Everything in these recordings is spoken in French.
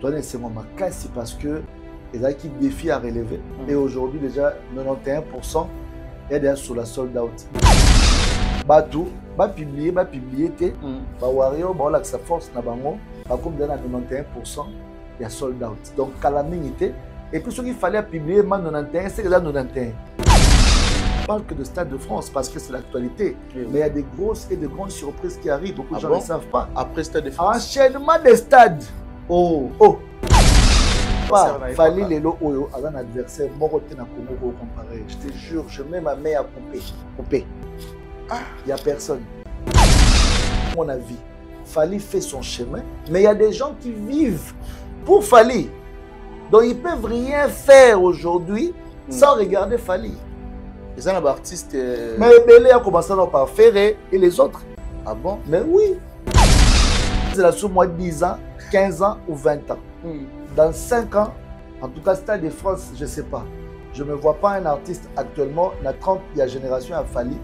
Toi, c'est mon casse parce que les équipes défis à relever. Et aujourd'hui, déjà, 91%, il y a déjà sur la sold out. Batou, va publier, Warrior, bah, sa force n'a pas comme dans 91%, il y a sold out. Donc, calamité. Et puis, ce qu'il fallait publier, 91, c'est déjà 91. Je parle que de Stade de France parce que c'est l'actualité. Oui. Mais il y a des grosses et de grandes surprises qui arrivent. Beaucoup de gens ne savent pas. Après Stade de France. Enchaînement des stades. Oh. Fallait les lots à un adversaire. Moroté na Congo comparé. Je te jure, je mets ma main à pomper. Il n'y a personne. Mon avis, Fally fait son chemin. Mais il y a des gens qui vivent pour Fally. Donc ils ne peuvent rien faire aujourd'hui sans regarder Fally. Les artistes. Mais Belé a commencé par Ferré et les autres. Ah bon? Mais oui. C'est là sous moi 10 ans, 15 ans ou 20 ans. Dans 5 ans, en tout cas Stade de France, je ne sais pas. Je ne me vois pas un artiste actuellement, la 30, il y a génération à Fally,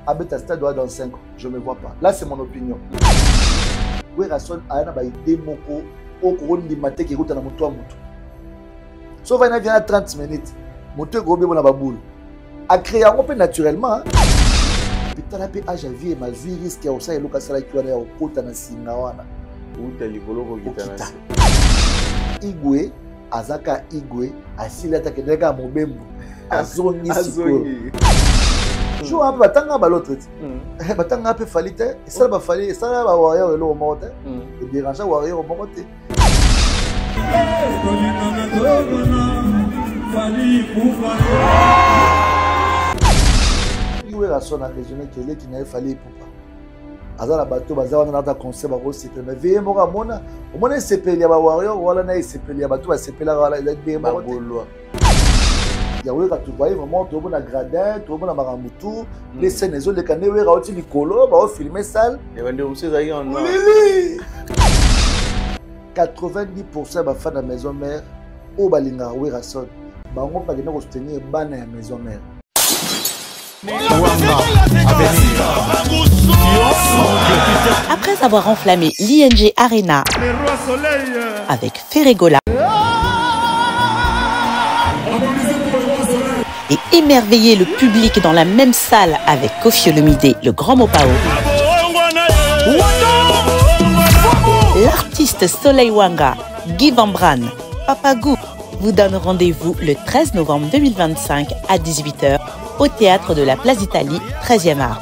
à Stade dans 5 ans. Je ne me vois pas. Là, c'est mon opinion. Oui, Rasson a une idée au courant du matin qui route dans mon toit. Sauf qu'il y a 30 minutes. Mon toit est gros, mais boule. À créer un peu naturellement. Putain, la PA, j'ai vu ma vie risque au sein de l'occasion qui est au côté de Singawana. Où t'as les bolos qui Igwe, Azaka Igwe, Asila Takedega Mobembo, Azoni Siko. Je vois un peu Batanga Balotre. Batanga peut falite, et ça va fallir, et ça va warrior et l'eau au morte, et déranger warrior au morte. Igwe Rasson a résumé qu'il est qui n'avait fallu pour pas. Azala bateau baza wana na conseil ba rosepel mais veye moko mona omona sepeli ya ba warrior wala na sepeli ya bato ba sepela wala la de ba golwa ya weka tu voyez vraiment to bona gradin to bona marambutu les scènes zo le kané weka oti likolo ba filmer salle et bande aussi za en noir 90% ba fan de maison mère o balinga weka son bango pa kena ko soutenir bana ya maison mère. Après avoir enflammé l'ING Arena avec Ferregola et émerveillé le public dans la même salle avec Koffi Olomide, le Grand Mopao, l'artiste Soleil Wanga, Guy Van Bran, Papagou vous donne rendez-vous le 13 novembre 2025 à 18 h au théâtre de la Place d'Italie, 13e art.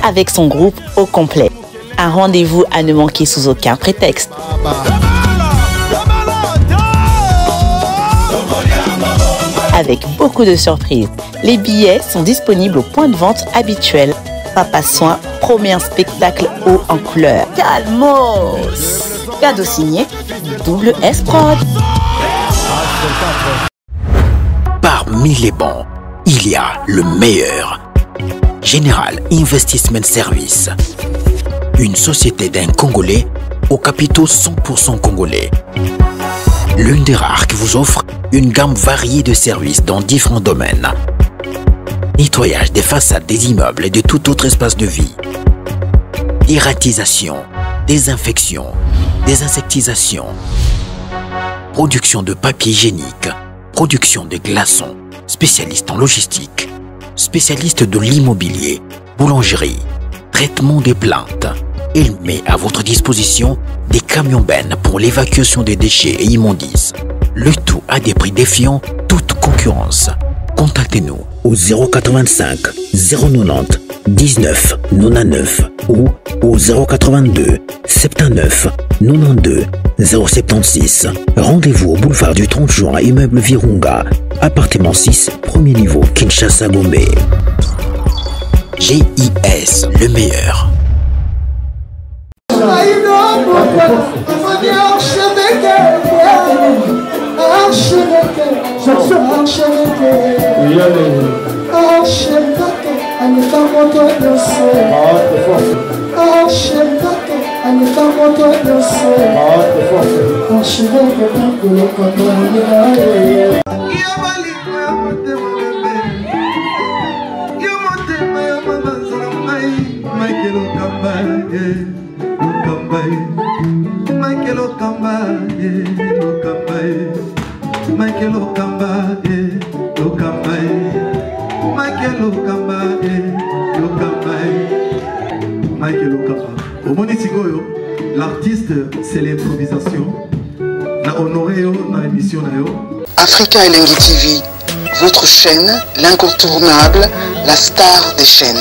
Avec son groupe au complet. Un rendez-vous à ne manquer sous aucun prétexte. Avec beaucoup de surprises. Les billets sont disponibles au point de vente habituel. Papa Soin promet un spectacle haut en couleur. Calmos! Cadeau signé Double S Prod. Parmi les bons, il y a le meilleur. Général Investment Service. Une société d'un Congolais aux capitaux 100% congolais. L'une des rares qui vous offre une gamme variée de services dans différents domaines. Nettoyage des façades des immeubles et de tout autre espace de vie. Irratisation, désinfection, désinsectisation. Production de papier hygiénique. Production de glaçons, spécialiste en logistique, spécialiste de l'immobilier, boulangerie, traitement des plaintes. Il met à votre disposition des camions-bennes pour l'évacuation des déchets et immondices. Le tout à des prix défiant toute concurrence. Contactez-nous au 085 090 19 99 ou au 082 79 92 076. Rendez-vous au boulevard du 30 juin, immeuble Virunga, appartement 6, premier niveau, Kinshasa, Gombe. GIS, le meilleur. Lokamba, Lokamba, Michael Lokamba, Lokamba, Michael Lokamba, Lokamba, Michael Lokamba. Au Monitigoyo, l'artiste, c'est l'improvisation. Na honoré dans l'émission. Africa Elengi TV, votre chaîne, l'incontournable, la star des chaînes.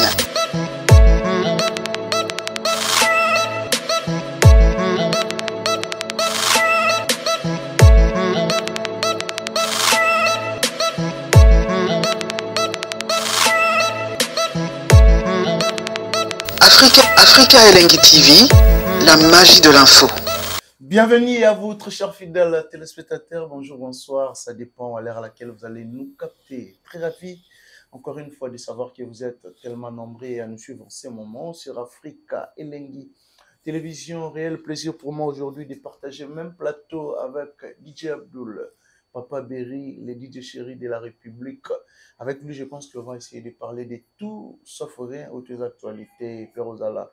Africa Elengi TV, la magie de l'info. Bienvenue à vous, très chers fidèles téléspectateurs. Bonjour, bonsoir. Ça dépend à l'heure à laquelle vous allez nous capter. Très ravi, encore une fois, de savoir que vous êtes tellement nombreux à nous suivre en ces moments sur Africa Elengi Télévision. Réel plaisir pour moi aujourd'hui de partager le même plateau avec DJ Abdul, Papa Berry, le DJ chéri de la République. Avec lui, je pense qu'on va essayer de parler de tout, sauf rien, aux actualités. Perozala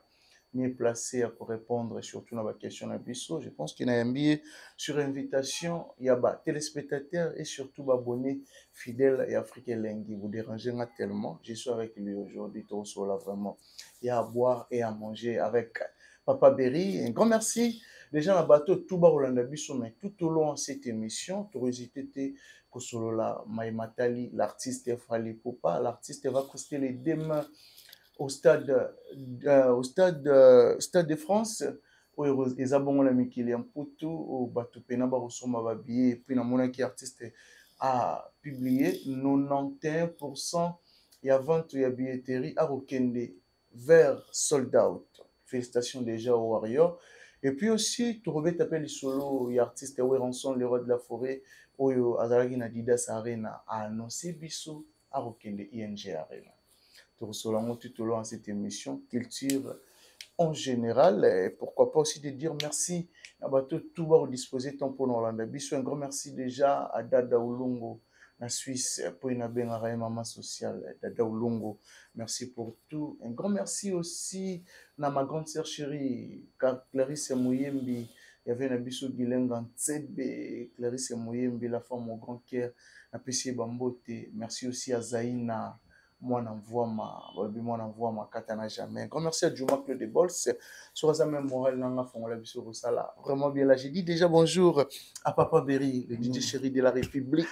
mieux placé à répondre surtout dans la question de Bissot. Je pense qu'il y a un billet sur invitation. Il y a des téléspectateurs et surtout des abonnés fidèles et africains Lengi. Vous dérangez tellement. Je suis avec lui aujourd'hui. Tout là vraiment. Il y a à boire et à manger avec Papa Berry. Un grand merci. Déjà, dans le bateau, tout bas Rolanda Bissot, mais tout au long de cette émission, curiosité, Kosolola, Maïmatali, l'artiste Fali Popa. L'artiste va prester les demain au stade de France, où les abonnés ont mis un poteau, au bateau Penaba, au sommet babier, et puis dans mon artiste a publié 91%, il y a 20 il y a billetterie à Rokende vers Sold Out. Félicitations déjà aux Warriors. Et puis aussi, tu reviens taper les solos, il y a artiste Ranson, le roi de la forêt, où Azalagi Nadidas Arena a annoncé Bissot à Rokende ING Arena. Tout au long de cette émission, culture en général. Et pourquoi pas aussi de dire merci à tout bas disposé temps pour Orlando Bissot. Un grand merci déjà à Dada Oulongo, la Suisse, pour une maman sociale, Dada Oulongo. Merci pour tout. Un grand merci aussi à ma grande sœur chérie, Clarisse Mouyembi. Il y avait un Bissot Gilengan Tsebe, Clarisse Mouyembi, la femme au grand cœur, la PC Bambote. Merci aussi à Zaina. Moi, n'envoie ma katana jamais. Grand merci à Juma Claude de Bols. Sur la même morale, vraiment bien là. J'ai dit déjà bonjour à Papa Berry, le DJ chéri de la République.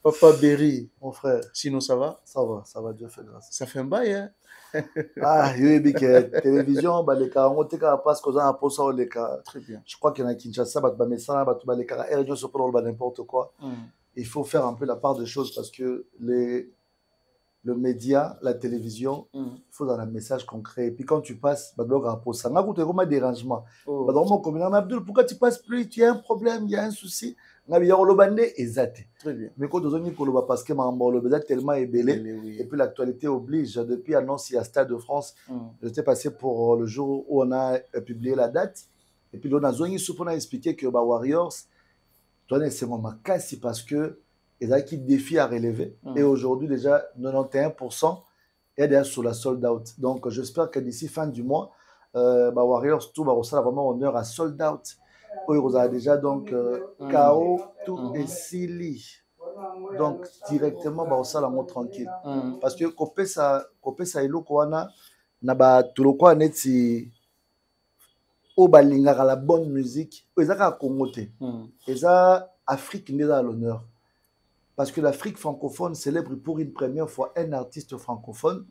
Papa Berry, mon frère. Sinon, ça va? Ça va, Dieu fait grâce. Ça fait un bail, hein? Ah, oui, télévision, les cas, on te passe qu'on a posé les cas. Très bien. Je crois qu'il y en a Kinshasa, les cas, n'importe quoi. Il faut faire un peu la part des choses parce que le média, la télévision, il faut dans un message concret. Et puis quand tu passes, ça m'a coûté comme un dérangement. Pourquoi tu passes plus? Tu as un problème, il y a un souci. Très bien. Mais quand on dit parce que le tellement ébélé, et puis l'actualité oblige. Depuis l'annonce, il y a Stade de France. J'étais passé pour le jour où on a publié la date. Et puis on a expliqué que Warriors, c'est mon casse parce que ils ont qui défi à relever. Et aujourd'hui, déjà, 91% est déjà sur la sold out. Donc, j'espère que d'ici fin du mois, Warriors, tout va vraiment honneur à sold out. Ils ont déjà donc KO, tout et Sili. Donc, directement, ça la montre tranquille. Parce que Kopesa Ilo Koana, Naba Tuloko Aneti, Obalinga la bonne musique, ils ont Kongote. Ils ont Afrique n'est à l'honneur. Parce que l'Afrique francophone célèbre pour une première fois un artiste francophone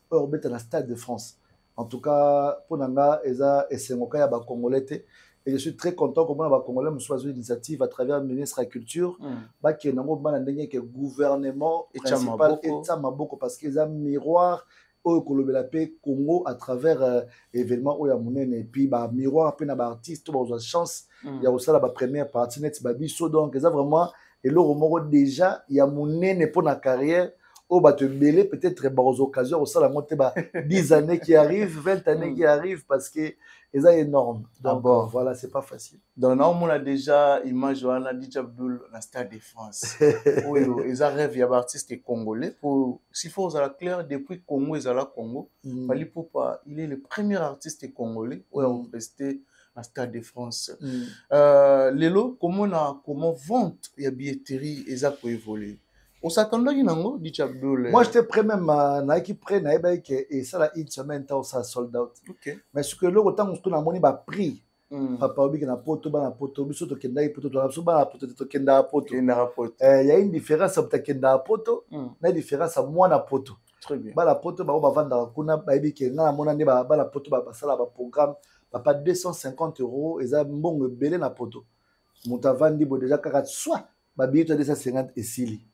au Stade de France. En tout cas, pour Nanga, et je suis très content que les Congolais me choisissent l'initiative à travers le ministre de la Culture, qui est le gouvernement principal État Maboko, parce qu'ils ont un miroir au Congo à travers l'événement où il y a un et puis miroir pour les artistes, ils ont chance, il y a aussi la première partie, donc ils ont vraiment. Et là, déjà, il y a mon nez pour la carrière. Oh, bah, te mêler peut-être aux occasions, au sein de la 10 années qui arrivent, 20 années qui arrivent, parce que c'est énorme. Donc, voilà, c'est pas facile. Donc, on a déjà l'image de DJ Abdul dans le Stade de France. Oui, ils rêvent, il y a des artistes congolais. S'il faut être clair, depuis Congo, ils sont là Congo. Il est le premier artiste congolais où il a resté à Stade de France. Mm. Lelo, comment vente et billetterie et ça peut évoluer? On s'attendait à une dit Abdul. Moi, j'étais prêt même à qui prenne et ça là une semaine temps ça sold out. Ok. Mais ce que là autant on a monnaie ba prix. Mm. Papa obi na poto ba na poto biso to kenda poto to na biso ba na poto to kenda poto. Il y a Il y a une différence entre kenda poto, na différence à moi na poto. Très bien. Ba la poto ba ba vendre kuna ba ebi ke na mona ne ba la poto ba sala ba programme papa 250 € et ça mbongo belé na poto. Monta vandi bo déjà 40 soit ba billet 250 et sili.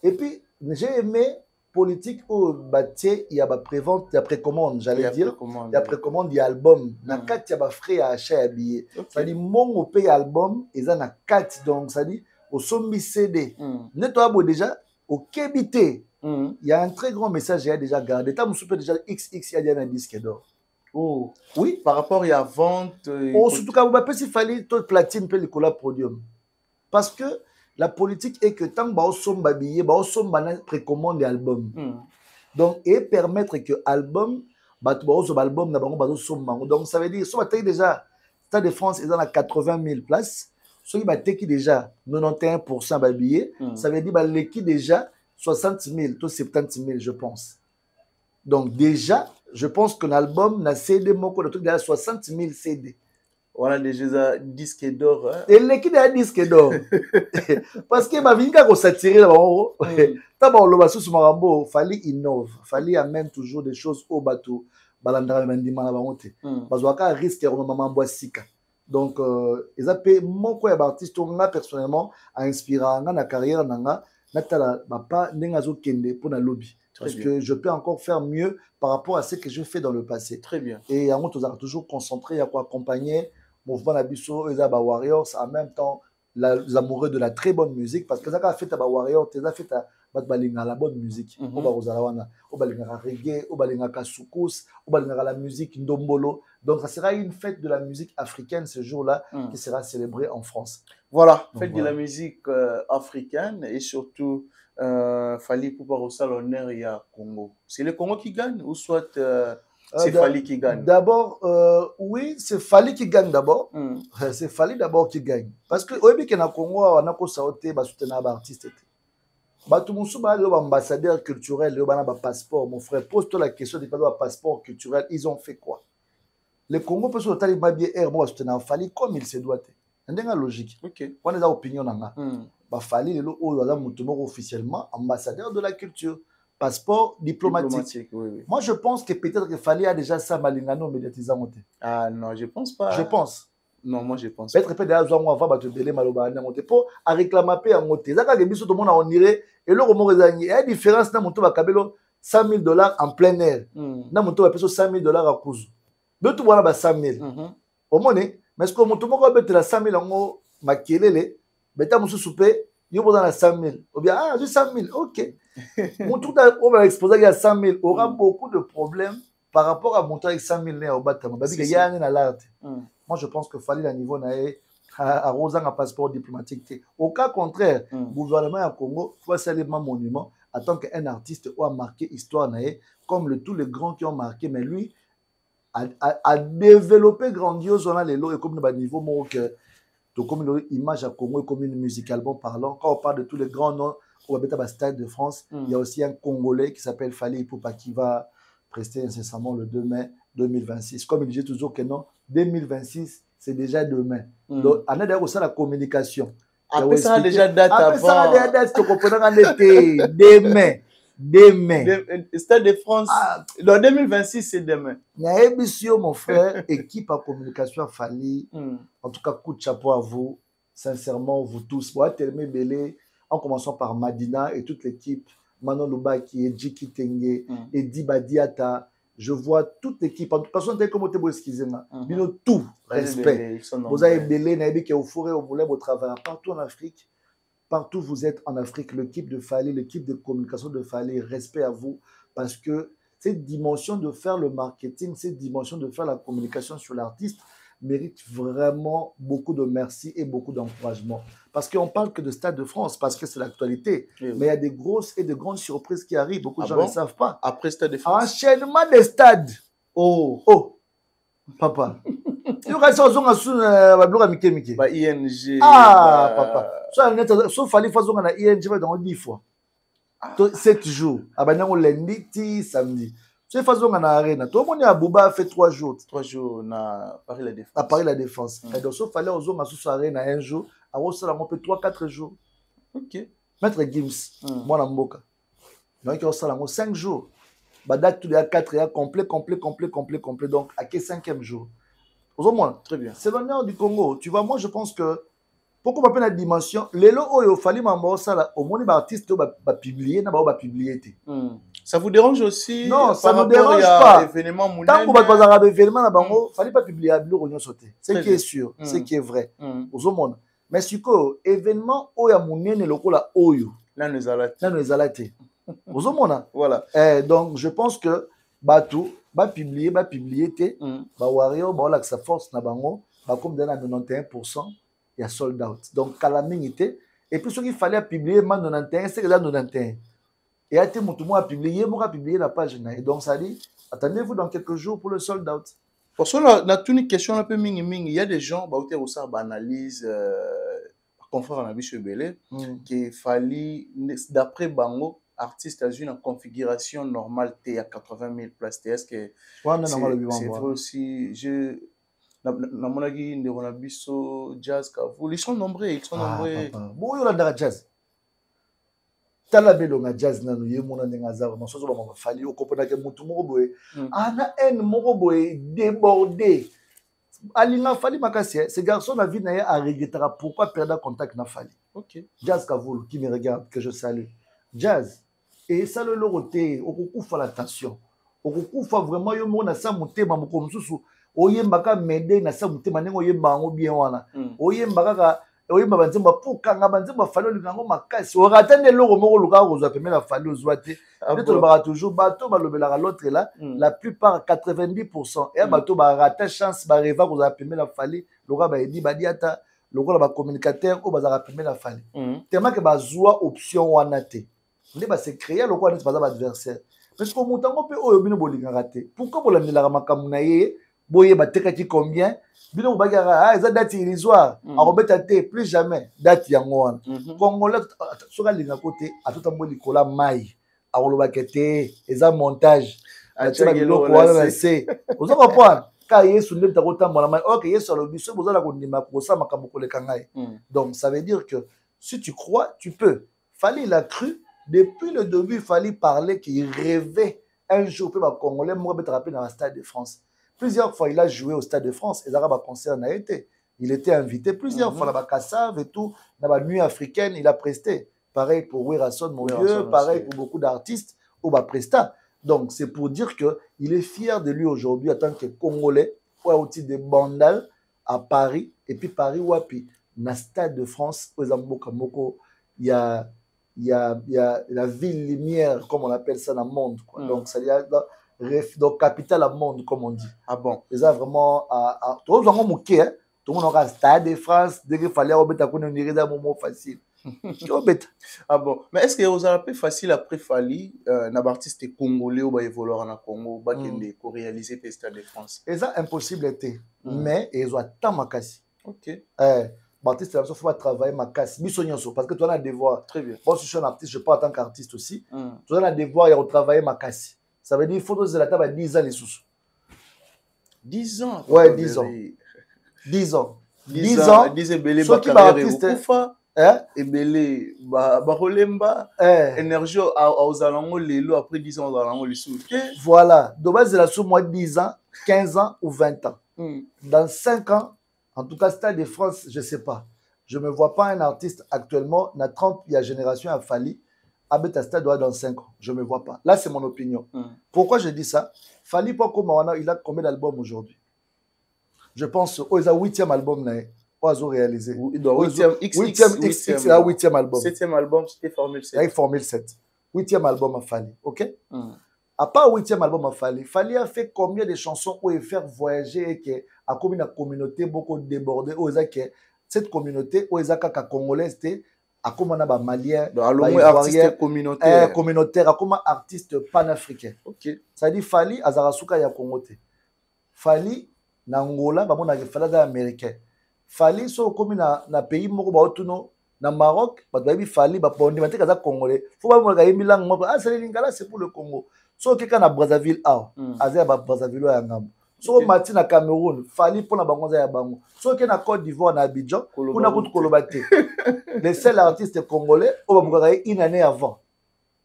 Et puis, j'ai aimé politique où il y a la prévente, il y a précommande, j'allais dire. Il y a précommande, il y a album. Il y a 4, il y a frais à acheter à billets. Ça dit, mon pays album, il y a 4. Donc, ça dit, au sommet CD. Nettoie déjà, au Kébité. Il y a un très grand message, il y a déjà gardé. Tu as déjà XX, il y a un disque d'or. Oh. Oui. Par rapport à la vente. Surtout quand vous m'appelez, il fallait tout platine, puis le cola podium. Parce que la politique est que tant que vous avez précommande des albums. Donc, et permettre que l'album, donc ça veut dire, si vous déjà, Stade de France est dans 80 000 places, si vous avez déjà 91% de billets, ça veut dire l'équipe déjà 60 000, 70 000, je pense. Donc, déjà, je pense que l'album n'a CD, le truc déjà 60 000 CD. Voilà déjà disque d'or. Hein? Et l'équipe a disque d'or. Parce que ma vie, quand on s'attire là-bas, il fallait innover. Il fallait amener toujours des choses au bateau. Balandra Mendima là-bas. Parce qu'il y a un risque de maman boissika. Donc, ils ont payé mon quoi d'artiste, moi personnellement, à inspirer dans la carrière, pas n'engazo kende pour la lobby. Parce que je peux encore faire mieux par rapport à ce que je fais dans le passé. Très bien. Et en fait, on a toujours concentré à quoi accompagner mouvement Nabiso et Zaba Warriors, en même temps les amoureux de la très bonne musique, parce que ça a fait à Warriors, tu as fait à la bonne musique. Au Barozalawana, au Balingara reggae, au Balingara soukous, au Balingara la musique ndombolo. Donc ça sera une fête de la musique africaine ce jour-là qui sera célébrée en France. Voilà, fête de la musique africaine et surtout Fally Ipupa reçoit l'honneur il y a Congo. C'est le Congo qui gagne ou soit c'est Fally qui gagne? D'abord, oui, c'est Fally qui gagne d'abord. C'est Fally d'abord qui gagne. Parce que au Congo, on a soutenir les artistes. Tout le monde ambassadeur culturel, un passeport. Mon frère, pose-toi la question de passeport culturel. Ils ont fait quoi? Le Congo peut se retrouver bien air, moi, soutenir Fally comme il se doit. C'est une logique. On a des opinions. Fally est officiellement ambassadeur de la culture. Passeport diplomatique. Oui. Moi, je pense que peut-être que Fally a déjà ça malingano médiatisant. Ah non, je pense pas. Je pense. Non, moi je pense peut-être que déjà on va te délai maloba na monter pour à réclamer en monter. Ça quand biso tout le monde on irait et le romo rezani. Il y a différence na monto ba kabelo $100,000 en plein air. Na monto ba peso $100,000 à Kuzu. De tout voilà ba 100,000. Au monnaie, mais est-ce que monto moko ba betela 100,000 ngo makelele, beta musu souper, yo boza na 100,000. Ou bien j'ai 100,000. OK. Mon tout on va exposer il y a 100,000 aura beaucoup de problèmes par rapport à monter avec 100,000 là au battement. Parce qu'il y a un alerte. Moi, je pense que Fally à niveau à Rosan un passeport diplomatique. Au cas contraire, le gouvernement du Congo faut saluer un monument en tant qu'un artiste qui a marqué l'histoire comme tous les grands qui ont marqué, mais lui a développé grandiose les lots et comme le niveau comme l'image à Congo comme une musicalement parlant. Quand on parle de tous les grands noms au Stade de France, il y a aussi un Congolais qui s'appelle Fally Ipupa qui va prester incessamment le 2 mai 2026. Comme il disait toujours que non, 2026, c'est déjà demain. Donc, on a d'ailleurs aussi la communication. Après ça, déjà date avant. Après ça, déjà date, tu comprends, en été, demain. Stade de France, dans 2026, c'est demain. Il y a une émission, mon frère, équipe à communication Fally. En tout cas, coup de chapeau à vous. Sincèrement, vous tous. Moi, Telmé Belé, en commençant par Madina et toute l'équipe. Manon Loubaki, Edji Kitenge, Edi Badiata. Je vois toute l'équipe. En tout cas, on a comme excusez-moi. Tout respect. Vous avez Belé, Naïbi qui est au fourré, au moulin, au travail. Partout en Afrique, partout vous êtes en Afrique, l'équipe de Fally, l'équipe de communication de Fally, respect à vous. Parce que cette dimension de faire le marketing, cette dimension de faire la communication sur l'artiste, mérite vraiment beaucoup de merci et beaucoup d'encouragement. Parce qu'on parle que de Stade de France, parce que c'est l'actualité. Oui. Mais il y a des grosses et de grandes surprises qui arrivent. Beaucoup de gens ne savent pas. Après Stade de France. Enchaînement des stades. Oh, papa. yo ka so zonga su ba bloka mike ba ING papa so fallait faire zonga na ING ba dans 10 fois 7 jours abanango lundi ti samedi so fa zonga na arena tout le monde a Bouba a fait 3 jours na Paris la Défense et donc so fallait zonga su arena un jour a osala mo peut 3-4 jours. OK. Maître Gims moi na mboka donc osala mo 5 jours ba date tous les 4 et complet donc à 5e jour. Au moins, très bien. C'est l'honneur du Congo. Tu vois, moi je pense que pourquoi m'appelle la dimension les lots il fallait m'emmener ça au moins les artistes va publier na ba publier. Ça vous dérange aussi? Non, ça ne dérange pas. Tant qu'on va pas avoir événement na bango, fallait pas publier à bleu on sauter. C'est qui est sûr, c'est qui est vrai. Au monde. Mais si que événement oya munene lokola oyo. Là nous alate. Voilà. Donc, je pense que Batou va publier té, va warrior, va la sa force na bango, va comme dans 91%, il y a sold out. Donc, calamité. Et puis, ce qu'il fallait publier, man 91, c'est que là 91. Et à tout le monde a publié, moi a publié la page. Et donc, ça dit, attendez-vous dans quelques jours pour le sold out. Parce que là, on a une question un peu ming. Il y a des gens, qui ont ça, analyse, confrère en Abiche Belé, qu'il fallait, d'après Bango, artiste a une configuration normale T à 80 000 places. Est-ce que c'est vrai aussi? Mon avis, jazz, ils sont nombreux. Bon, il y a de jazz. Tala belonga jazz nanu ye mona ndenga za ma sozo ba fali o kopona ke mutu moko boye ana en moko boye débordé alinga fali makasi ce garçon na vie na ye a regrettera pourquoi perdre contact na fali. OK. Jazz Kavoul qui me regarde que je salue. Jazz et ça le loroté okukufa la tension okukufa vraiment yo mona sa mutema moko mususu oyembaka mede na sa mutema nengo yemba ngo bien wana oyembaka ka oyemba banzemba pukanga banzemba falo lingango makasi oratane loko moko luka kozwa pemela la falo ozwate peut-être le bara toujours bateau balobelaka l'autre là la plupart 90% et bateau ba rata chance ba reva kozwa pemela la fali loka ba edi badiata lokola ba communicateur o bazaka pemela la fali tellement que bazwa option wana te ne ba se créer lokola ne ba adversaire parce que mutango pe oyo bino bolingaka te pourquoi bolandelaka makambo na ye boye batekaki combien bino bagara eza date illusoire arobeta te plus jamais date yango wana congolais soka linga côté atota mboli kola mai arolobaka te eza montage atia biloko wana na se ozo comprendre ka yesu nde takotambola mai ok yesu alobi so bozala kondima kosa makambo koleka ngai donc ça veut dire que si tu crois tu peux fallait il a cru depuis le début il fallait parler qu'il rêvait un jour peut ba congolais mo be rappeler dans le stade de France. Plusieurs fois, il a joué au Stade de France. Et il a concert a été. Il était invité plusieurs fois. Là-bas, Kassav et tout. Dans la nuit africaine, il a presté. Pareil pour Werason, mon Dieu. Pareil pour beaucoup d'artistes. Ou bah presta. Donc, c'est pour dire qu'il est fier de lui aujourd'hui en tant que Congolais. Ou au titre de Bandal à Paris. Et puis Paris, Wapi. Dans le Stade de France, aux Ambokamoko, il y a la ville lumière, comme on appelle ça dans le monde. Quoi. Donc, ça y a. Donc, capital à monde, comme on dit. Ah bon? C'est ça vraiment. Tout le monde a tout le monde a Stade de France. Dès qu'il fallait, on a un moment facile. Ah bon? Mais est-ce que vous avez plus facile après Fali, un artiste congolais ou évoluer en Congo, pour réaliser le Stade de France? C'est ça impossible. Mais ils ont tant makasi. OK. Artiste, il faut travailler makasi. Parce que tu as un devoir. Très bien. Moi, si je suis un artiste, je parle en tant qu'artiste aussi. Tu as un devoir, il faut travailler makasi. Ça veut dire qu'il faut que la table à 10 ans les sous. 10 ans? Ouais, 10 ans. 10 ans. 10 ans. 10 ans. Ceux qui artiste. Ebele, Barolemba, énergie aux alentours, les lots après 10 ans aux alentours, les sous. Voilà. De base, c'est la sous moi 10 ans, 15 ans ou 20 ans. Dans 5 ans, en tout cas, Stade de France, je ne sais pas. Je ne me vois pas un artiste actuellement, dans 30, il y a génération à Fali. Abeta Stade doit dans 5 ans. Je ne me vois pas. Là, c'est mon opinion. Pourquoi je dis ça? Fali Pokomawana, il a combien d'albums aujourd'hui? Je pense qu'il a 8e album. Il a réalisé. 8e album. 7e album, c'était Formule 7. Il a Formule 7. 8e album à Fali. OK? À part 8e album à Fali, Fali a fait combien de chansons pour faire voyager et que a combien de communauté beaucoup débordée. Cette communauté, où ils ont congolais, à comment on a malien, artiste communautaire, à comment artiste panafricain. OK. Ça dit Fali Azarasuka ya Congote. Fali na Angola ba mona ke fali za américain fali so komi na pays moko ba otuno na Maroc ba ba bi fali ba pondi ba teka za congolais faut ba mona ka yembi langue moko ah c'est lingala c'est pour le Congo so ke kana Brazzaville azia ba Brazzaville ya ngambo so mati na Cameroun fali pona bango za ya bango so ke na Côte d'Ivoire na Abidjan kuna kutu koloba te les seuls artistes congolais o ba bukaka une année avant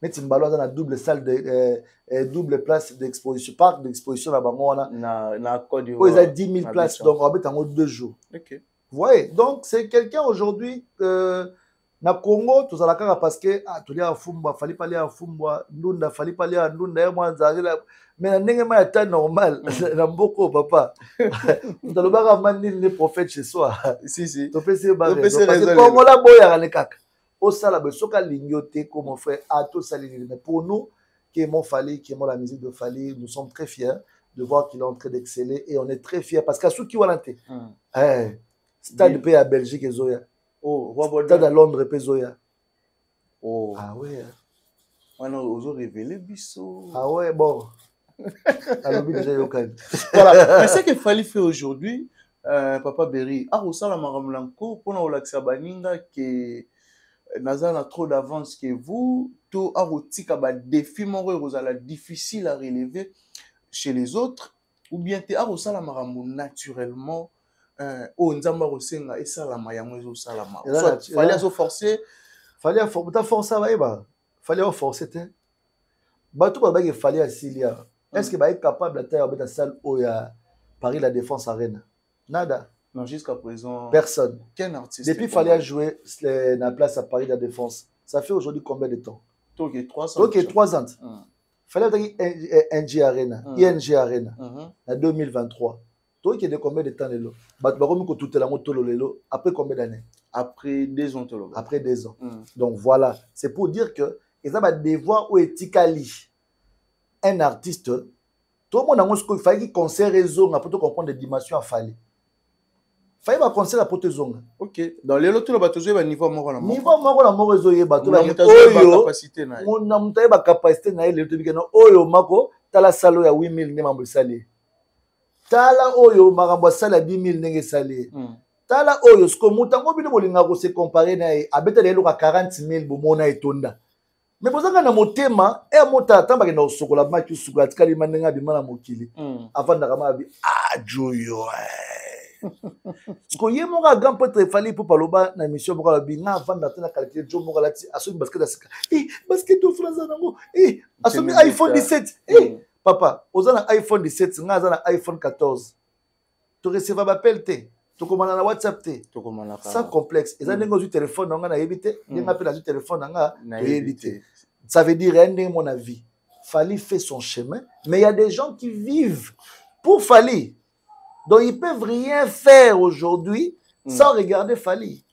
mais Timbalo dans la double salle de double place d'exposition parc d'exposition là bango na Côte d'Ivoire ils a 10 000 places donc on va en 2 jours. OK. Vous voyez donc c'est quelqu'un aujourd'hui na Congo tout ça là parce que tu lia fumbwa fali pas lia fumbwa ndunda fali pas lia ndunda ya mwanza mais na ndenge ma ta normal na mboko papa tu le baga mandi les prophètes chez soi si tu peux se baga parce que Congo la boya le kaka au sala be soka lignoté comme mon frère a tout ça mais pour nous qui aimons Fally qui aimons la musique de Fally nous sommes très fiers de voir qu'il est en train d'exceller et on est très fiers parce qu'à ceux qui vont l'entendre stade de pays à Belgique et Zoya stade à Londres et Zoya ah ouais on a révélé biso ah ouais bon alors déjà yokan voilà mais c'est que Fally fait aujourd'hui Papa Berry ah ça la maramlanko pour nous l'accès baninga que Nazana trop d'avance que vous, tout arotika ba défi moro rozala difficile à relever chez les autres ou bien te arosala marambo naturellement o nzamba rosenga et salama yango ezo salama fallait aso forcer fallait forcer fallait forcer te bato ba que fallait asilia est-ce que ba est capable de faire la salle au ya Paris la Défense Arena nada. Non, jusqu'à présent, personne. Quel artiste? Depuis qu'il fallait jouer la place à Paris la Défense. Ça fait aujourd'hui combien de temps? Donc, 3 ans. Donc, 3 ans. Il fallait NG Arena, ING Arena, en 2023. Donc, il y a combien de temps lelo? Après combien d'années? Après 2 ans. Après 2 ans. Donc, voilà. C'est pour dire que ils ont un devoir où éthiquement un artiste, tout le monde a fallait qu'il concert raison pour comprendre les dimensions à Fally. Fallait pas concert à porter zonga. OK. Dans les autres bateaux il y a niveau moko na moko. Niveau moko na moko ezoye bateau la capacité na. On a monté ba capacité na ile to bikeno oyo mako tala salo ya 8000 ne mambo sali. Tala oyo makambo sala 10000 ndenge sali. Tala oyo sko mutango bino bolinga ko se comparer na abeta lelo ka 40000 bomona etonda. Mais bozanga na motema e mota tamba ke na osokola maki suka tikali manenga bimana mokili. Avant ndakama bi joyo. Parce que mon grand pote Fally pour paloba na mission pour la binga avant d'atteindre la qualité de job pour la assomi basket asika basket au français nango assomi iPhone 17 papa ozana iPhone 17 nga azana iPhone 14 tu recevais appel te tu commande na WhatsApp te tu commande sans complexe ils ont un téléphone nga na yebite nga appelle na téléphone nga na yebite ça veut dire rien mon avis Fally fait son chemin mais il y a des gens qui vivent pour Fally. Donc, ils ne peuvent rien faire aujourd'hui sans regarder Fally.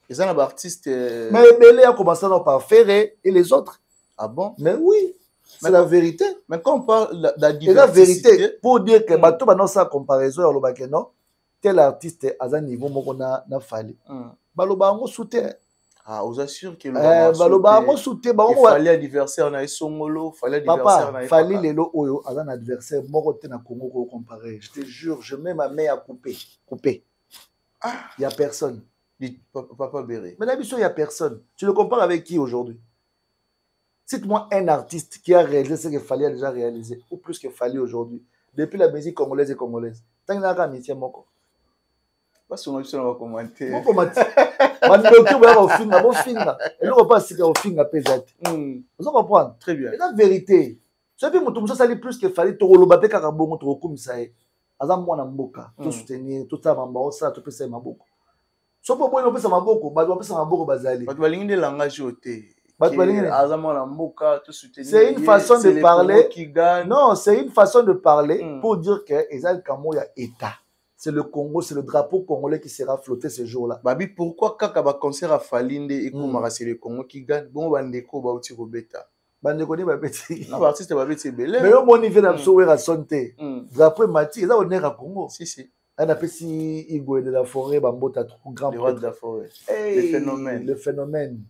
Ils ont un artiste. Mais Belé a commencé par Ferré et les autres. Ah bon? Mais oui, c'est la vérité. Mais quand on parle de la diversité. C'est la vérité. Pour dire que tout le monde a comparaison, tel artiste à un niveau où on a Fally. Baloba on soutient. Ah, vous assure que Baloba on soutient. Il fallait adversaire na Songolo, fallait adversaire na Fally lelo oyo à un adversaire moko te na Congo ko comparer. Je te jure, je mets ma main à couper. Ah, il y a personne. Dit Papa Berry. Mais d'habitude il y a personne. Tu le compares avec qui aujourd'hui? Cite-moi un artiste qui a réalisé ce que Fally a déjà réalisé ou plus que Fally aujourd'hui depuis la musique congolaise et congolaise. Tant qu'il y a un métier moko. Pas sur moi, on va commenter. On commenter. Vous comprenez? Très bien. Et la vérité, c'est que ça plus que Fally Torolobape Karabongo Torokumisae. Azam mwana mboka, tout soutenir, tout ça mamba, ça tout pesa maboko. So po boy no pesa maboko, ba do pesa maboko bazali. Ba balingi de langage oté. Azam mwana mboka, tout soutenir. C'est une façon de parler. Non, c'est une façon de parler pour dire que Ezal Kamo ya état. C'est le Congo, c'est le drapeau congolais qui sera flotté ce jour-là. Babi, pourquoi quand il y a un concert à Falinde et que c'est le Congo qui gagne, bon, Bandeko, Bauti Robeta. Bandeko, n'est pas petit. Non, l'artiste va être belé. Mais au moment niveau d'absouer à sonter, drapeau Mati, là on est à Congo. Si. On appelle si Igwe de la forêt, Bambota, trop grand. Le roi de la forêt. Le phénomène.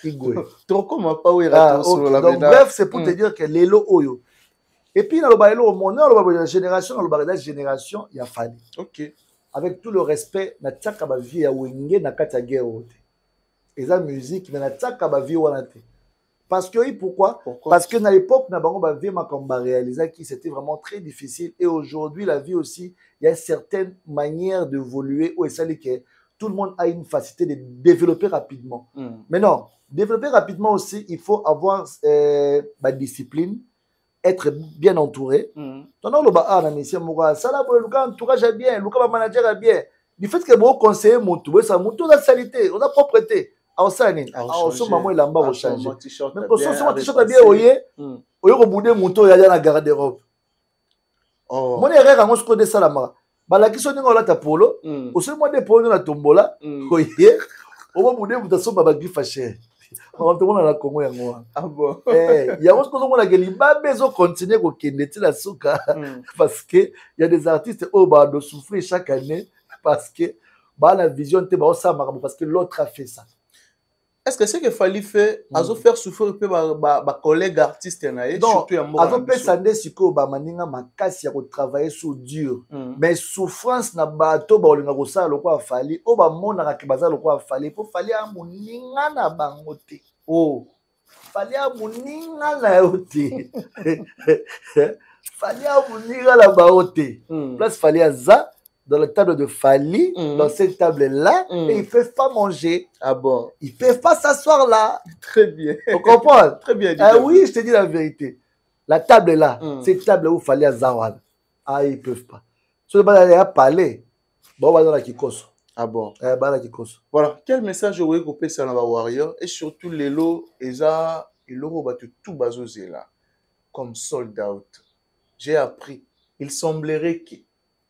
Igwe. Trop comment pas où il rate sur la donc bref, c'est pour te dire que Lelo Oyo. Et puis, dans la génération, dans la génération, il y a fallu. Ok. Avec tout le respect, na tchaka ba vie ya wenge na kati ya guerre ote. Et la musique, mais na tchaka ba vie wana te. Parce que, pourquoi? Parce que dans l'époque, na bango ba vie makamba réalisé qui c'était vraiment très difficile. Et aujourd'hui, la vie aussi, il y a certaines manières d'évoluer où ça dit que tout le monde a une facilité de développer rapidement. Mais non, développer rapidement aussi, il faut avoir la discipline, être bien entouré. Tandis que le mission ça là entourage bien, le manager bien. Du fait que vous conseiller Moutou, ça Moutou la salité, on a propreté. Alors ça ni, alors ce moment il a pas changer. Mais pour ça mon t-shirt bien oyé, oyo boudé Moutou ya na garde-robe. Oh. Mon erreur à moi ce que de ça là bala ki soni ngola ta polo, au seul mois de polo na tombola, oyé, on va boudé Moutou so baba gi fâché. On te montre la Congo ya moi. Ah bon. Il y a aussi qu'on a gagné pas besoin continuer au Kennedy la souka parce que il y a des artistes au bas de souffrir chaque année parce que bah la vision te bah ça parce que l'autre a fait ça. Est-ce que c'est qu'il fallait faire azo faire souffrir un peu ba collègue artiste naé surtout ya mo azo pe sande siko ba maninga makasi ya ko travailler sur dur mais souffrance na bato ba olinga ko sala lokwa fali o ba mona ka baza lokwa fali po fali a moninga na bango te oh fali a moninga na yote fali a moninga la baote place fali a za dans le table de Fali, dans cette table-là, et ils ne peuvent pas manger. Ah bon? Ils ne peuvent pas s'asseoir là. Très bien. Tu comprends? Très bien. Oui, je te dis la vérité. La table est là. Cette table où Fali à Zawan. Ah, ils ne peuvent pas. Si on va parler, bon, on va dans la Kikoso. Ah bon? Voilà. Quel message vous avez sur la Warrior et surtout les lots, et ça, ils ont tout basé là, comme sold out. J'ai appris. Il semblerait que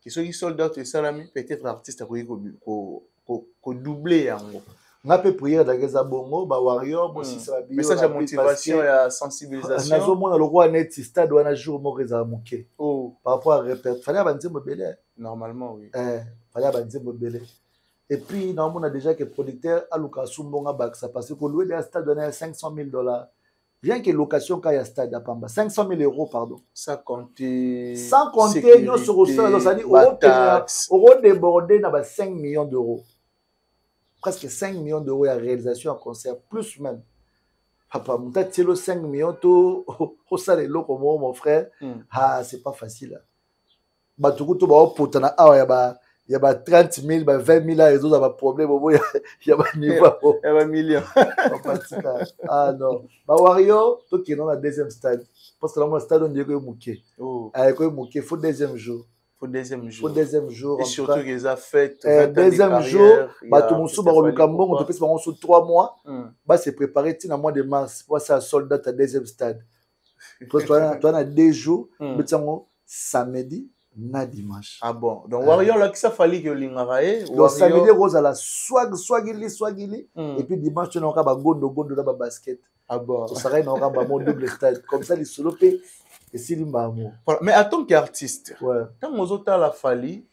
ceux qui soldats et salami peut-être artiste ko doubler yango. On a fait prière dans les abongo ba warrior aussi ça va message de motivation et sensibilisation. Nazo mona le roi net stade wana jour mo reza moké. Oh, par rapport à répète fallait abanze mobélé. Normalement oui. Fallait abanze mobélé. Et puis non on a déjà que producteur aluka sumbonga bak ça parce que louer des stades donner $500,000. Rien que location quand il y a stade à Pamba. 500 000 euros, pardon. Sans compter. Sans compter, nous sur le sol, ça dit, on débordé dans 5 millions d'euros. Presque 5 millions d'euros à réalisation en concert, plus même. Papa, mon tête, c'est le 5 millions, tout, au salaire, comme moi, mon frère. Ah, c'est pas facile. Bah, tout le monde, il y a 30 000, 20 000, les autres ont des problèmes. Il y a un niveau. Il y a un million. Ah non. Wario, toi qui es dans la deuxième stade. Parce que là, mon stade, on dit que Mouké. Il faut deuxième jour. Et surtout qu'ils ont fait. Deuxième jour, tout le monde on te fait sur 3 mois. C'est préparé, tu as mois de mars. Pour ça, soldat à deuxième stade. Toi, tu as 2 jours. Samedi. Na dimanche. Ah bon. Donc Warrior là qui ça fallait que l'ingarae. Donc samedi rose à la swagili et puis dimanche tu n'as pas gondo dans ba basket. Ah bon. Ça serait n'aura pas mon double stade comme ça les solopé et si limamo. Mais en tant qu'artiste, ouais. Quand Mozota la fallu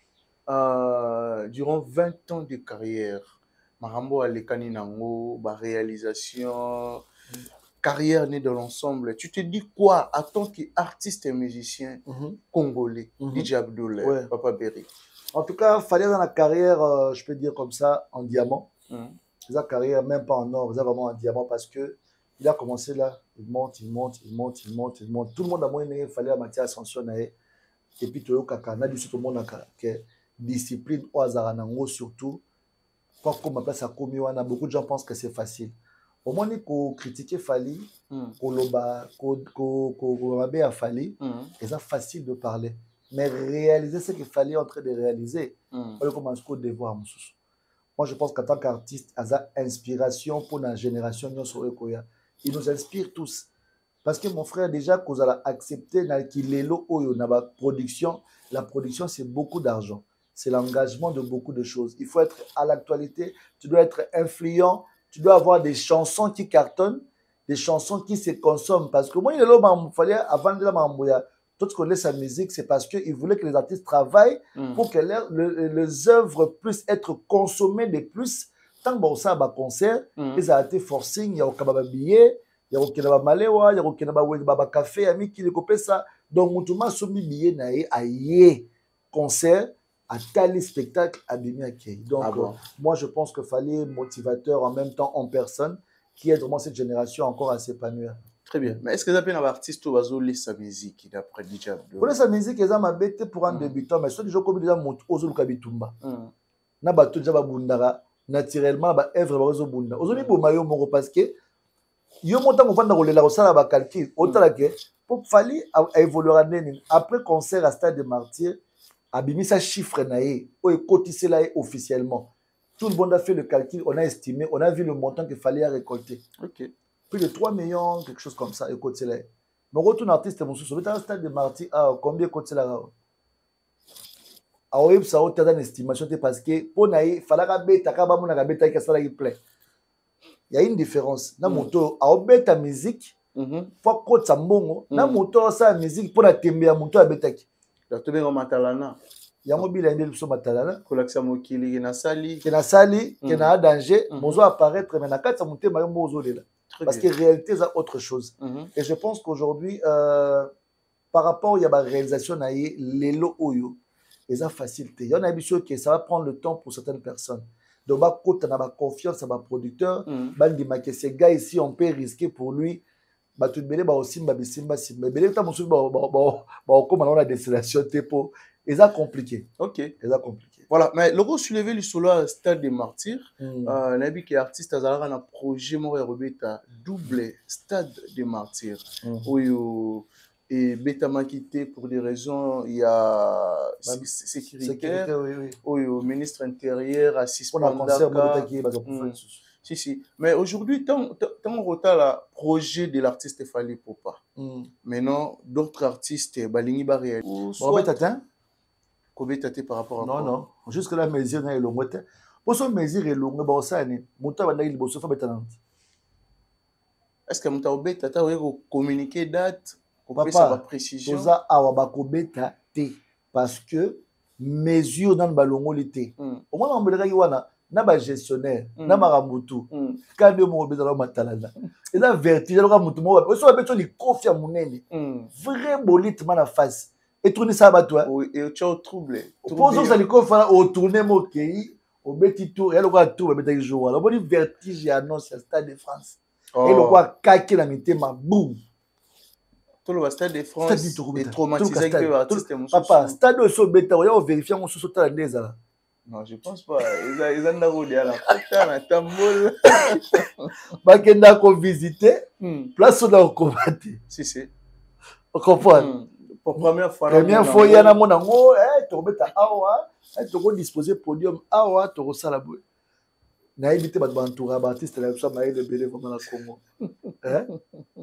durant 20 ans de carrière, Marambo a les caninango, ba réalisation carrière née de l'ensemble, tu te dis quoi en tant qu'artiste et musicien congolais, DJ Abdoul, Papa Berry? En tout cas, il fallait dans la carrière, je peux dire comme ça, en diamant. Sa carrière, même pas en or, vraiment en diamant parce que il a commencé là, il monte. Tout le monde a moyen, il fallait la matière ascension. Et puis, tout le monde a que discipline au hasard, surtout. Pas comme ma place à Komiwana, beaucoup de gens pensent que c'est facile. Au moins, il faut critiquer Fali, à Fali, et c'est facile de parler. Mais réaliser ce qu'il fallait en train de réaliser, on commence à devoir. Moi, je pense qu'en tant qu'artiste, il y a inspiration pour la génération. Il nous inspire tous. Parce que mon frère, déjà, qu'on a accepté qu'il est là, la production, c'est beaucoup d'argent. C'est l'engagement de beaucoup de choses. Il faut être à l'actualité, tu dois être influent. Tu dois avoir des chansons qui cartonnent, des chansons qui se consomment. Parce que moi, il fallait avant de la tout ce qu'on laisse sa musique, c'est parce qu'il voulait que les artistes travaillent pour que les œuvres puissent être consommées de plus. Tant que ça, un concert, les artistes forcing, il y a au billet, il y a au Malewa, il y a au café, il y a qui ça. Donc mutuma somi billet nae aye concert à tel spectacle à Bimiaki. Donc moi je pense qu'il fallait motivateur en même temps en personne qui aide vraiment cette génération encore à s'épanouir. Très bien. Mais est-ce que vous avez un artiste ou sa musique d'après DJ Abdo? Pour sa musique, ils ont ma bête pour un débutant, mais soit déjà comme déjà mon ozo lukabitumba. Na ba tout déjà ba bundara naturellement ba œuvre ba ozo bunda. Ozo ni bo mayo moko parce que yo monta mo vanda rolela osala ba calcul. Otala ke pour fali a évoluer neni après concert à Stade des Martyrs, abimisa chiffre naé o ekotise là officiellement. Tout le monde a fait le calcul, on a estimé, on a vu le montant qu'il fallait récolter. OK. Plus de 3 millions, quelque chose comme ça, écoutez là. Mais retourne artiste, mon sous, à Stade de Martyrs, combien écoutez là? Ah oui, ça a été une estimation parce que pour naï, fallait que takaba mon agabeta qui ça là il plaît. Il y a une différence. Na moto, a obeta musique, faut que ça mbongo. Na moto ça musique pour la tembe ya moto abeta qui. La tembe en matalana. Yango bila ndel so matalana. Kolaksa mokili ki na sali, ki na danger, mozo apparaître mais na kata monte mayo mozo là. Parce que réalité, c'est autre chose. Et je pense qu'aujourd'hui, par rapport à la réalisation, les lots oyo, ils ont facilité. Il y en a des choses que ça va prendre le temps pour certaines personnes. Donc, quand on a confiance à ma producteur, ces gars ici, on peut risquer pour lui. Tout le monde aussi, mais on a destination pour. Ils ont compliqué. OK. Ils ont compliqué. Voilà, mais le gros soulevé le solo à Stade des Martyrs, nabi qui est artiste azala na projet mo robeta double Stade des Martyrs. Oyo et beta makité pour des raisons il y a sécuritaire. Oyo ministre intérieur assistant si mais aujourd'hui tant retard la projet de l'artiste Fally Ipupa. Maintenant d'autres artistes balingi ba réel. Combien t'as par rapport à non jusque là mesure na elongo te pour son mesure elongo ba osani muta banda il bosso fa betanant est-ce que muta obeta ta ko communiquer date ko pesa ba précision toza awa ba ko beta te parce que mesure dans balongo lité au moins on belaka wana na ba gestionnaire na maramutu quand de mo bezala matalala et la vertige loka mutu mo so ba beto li confia munene vrai bolitement na face. Et tourner ça à toi. Oui, et tu as troublé. Posons ça, les coffres, au tourner mon pays, au petit tour, et le quoi tout, mais jour. Alors, bon, vertige, annonce le Stade de France. Et le quoi, caquer la mité, ma boum. Tout le Stade de France est traumatisé avec l'artiste. Papa, Stade de Sobeta, on vérifie, on se saute à l'aise. Non, je pense pas. Ils ont roulé à la putain, à Tamboul. Bakenda qu'on visiter, place où on combattre. Si. On comprend. Pour première fois, il y a un monango, tu vas awa, tu vas disposer podium awa, tu vas salaboui. Na évité de bantoura Baptiste là ça m'a aidé belé comme la Congo.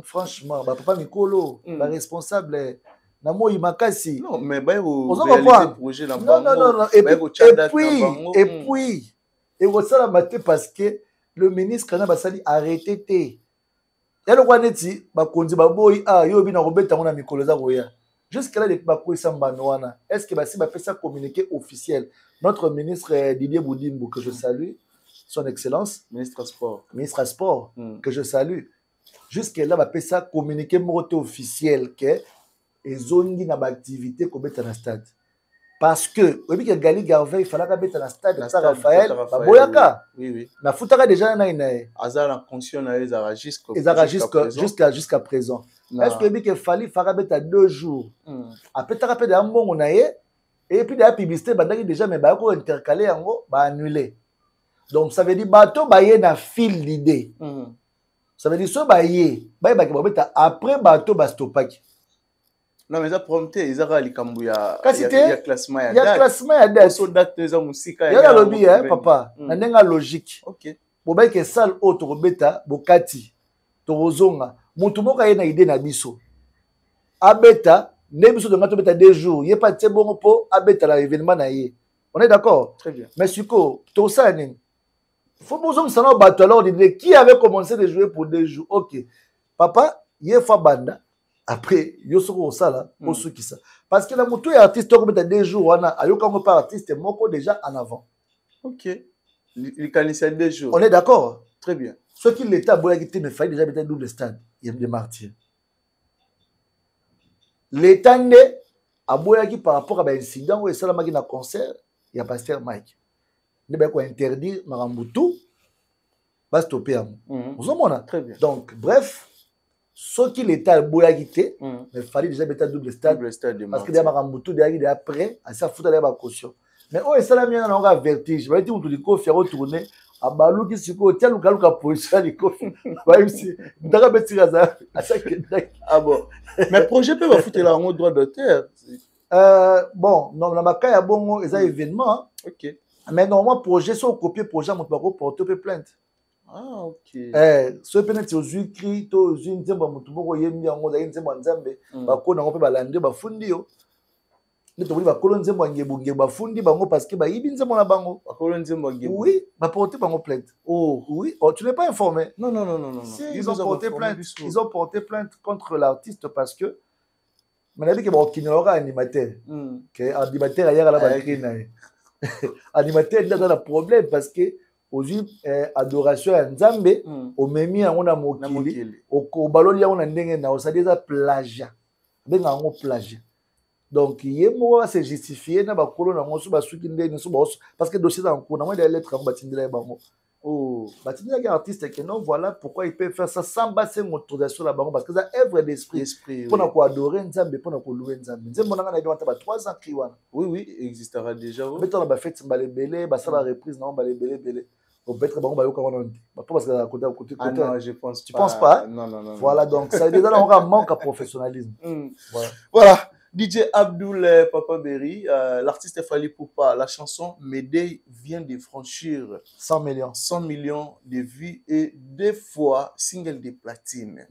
Franchement, papa Mikolo, la responsable na mo imakasi. Non, mais ba au réaliser projet là. Non. Et puis et ça la maté parce que le ministre kana basali arrêté té. Ya lo kwa neti ba konzi ba boy yo bi na robeta ngona mikolo za roya. Jusqu'à là, est-ce que si fait ça communiqué officiel, notre ministre Didier Boudimbo, que je salue, son excellence, ministre sport, que je salue, jusqu'à là, fait ça communiqué officiel que les ongi na activité comme dans le stade. Parce que, oui, que Gali Garvey, il fallait que dans le stade, Raphaël, Boyaka. Oui. Na futaka déjà na ina. Azar conscient na les aragis jusqu'à présent. Est-ce que il fallait faire 2 jours? Après, tu as fait un bon et puis la publicité, déjà, mais bah, intercalé, bah, annulé. Donc, ça veut dire, bateau, bah, y a fil d'idée. Ça veut dire, ça, bah, après, bateau, bah, stopper. Non, mais ça prompté, ils ont râlé quand il y a classement. Il y a classement, il y a date. Il y a lobby, papa. Il y a logique. Ok. Pour que salle autre, bêta, bokati, torozonga. Mutu moko ye na idée na biso abeta ne biso de ngato beta 2 jours ye pas bon po abeta la événement na ye on est d'accord très bien mais suko to ça nini faut besoin ça na bato alors dit qui avait commencé de jouer pour 2 jours ok papa ye fa banda après yo soko ça là pour ceux qui ça parce que la mutu ya artiste ko beta 2 jours wana ayoka ngo par artiste moko déjà en avant ok il canissait 2 jours on est d'accord très bien ce qui l'état boya qui me fallait déjà peut-être double stade il y a des martyrs l'état nde aboyaki par rapport à l'incident où il salamaki na concert il y a pasteur Mike ne ba ko interdire makambo tout va stopper am vous comprenez très bien donc bref ce qui l'état aboyaki té mais fallait déjà mettre double stade parce que des makambo tout derrière après à ça fouta ba caution mais oh et salami na nga vertige va dire tout le ko faire retourner abalu ki siko tia luka position likofi ba ici ndaka betira za asake ah bon mais projet peut va foutre là en droit d'auteur bon non na makaya bongo eza événement OK mais normalement projet so copier projet mon bako porter plainte ah OK so peut-être aux écrits to aux nzemba mutu boko yembi yango za nzemba nzambe bako na ngo pe balande bafundi yo nito boli bakolo nzemba ngebunge bafundi bango parce que ba yibi nzemba na bango bakolo nzemba ngebunge oui ba porter bango plainte oh oui oh, tu n'es pas informé non si, ils ont porté plainte contre l'artiste parce que manabi ke ba okinora animateur que animateur ayara la bakrina animateur là dans le problème parce que aujourd'hui adoration ya nzambe omemi yango na mokili obaloli yango na ndenge na osali eza plagiat benga yango plagiat donc ye moko se justifier na bakolo na ngoso basuki ndenge so baso parce que dossier en cours na moi des lettres en batindela bango oh batindela ki artiste que non voilà pourquoi il peut faire ça sans passer une autorisation là bango parce que ça œuvre d'esprit pour na ko adorer nzambe pour na ko louer nzambe nzembo na na ba 3 ans kriwana oui existera déjà mais on ba fait mbale belé ba ça la reprise na mbale belé au peut-être bon bayoka wana pas parce que côté ah non je pense tu penses pas non voilà donc ça déjà là on manque à professionnalisme voilà DJ Abdoul Papa Berry, l'artiste Fally Ipupa, la chanson Médée vient de franchir 100 millions de vues et 2 fois single de platine.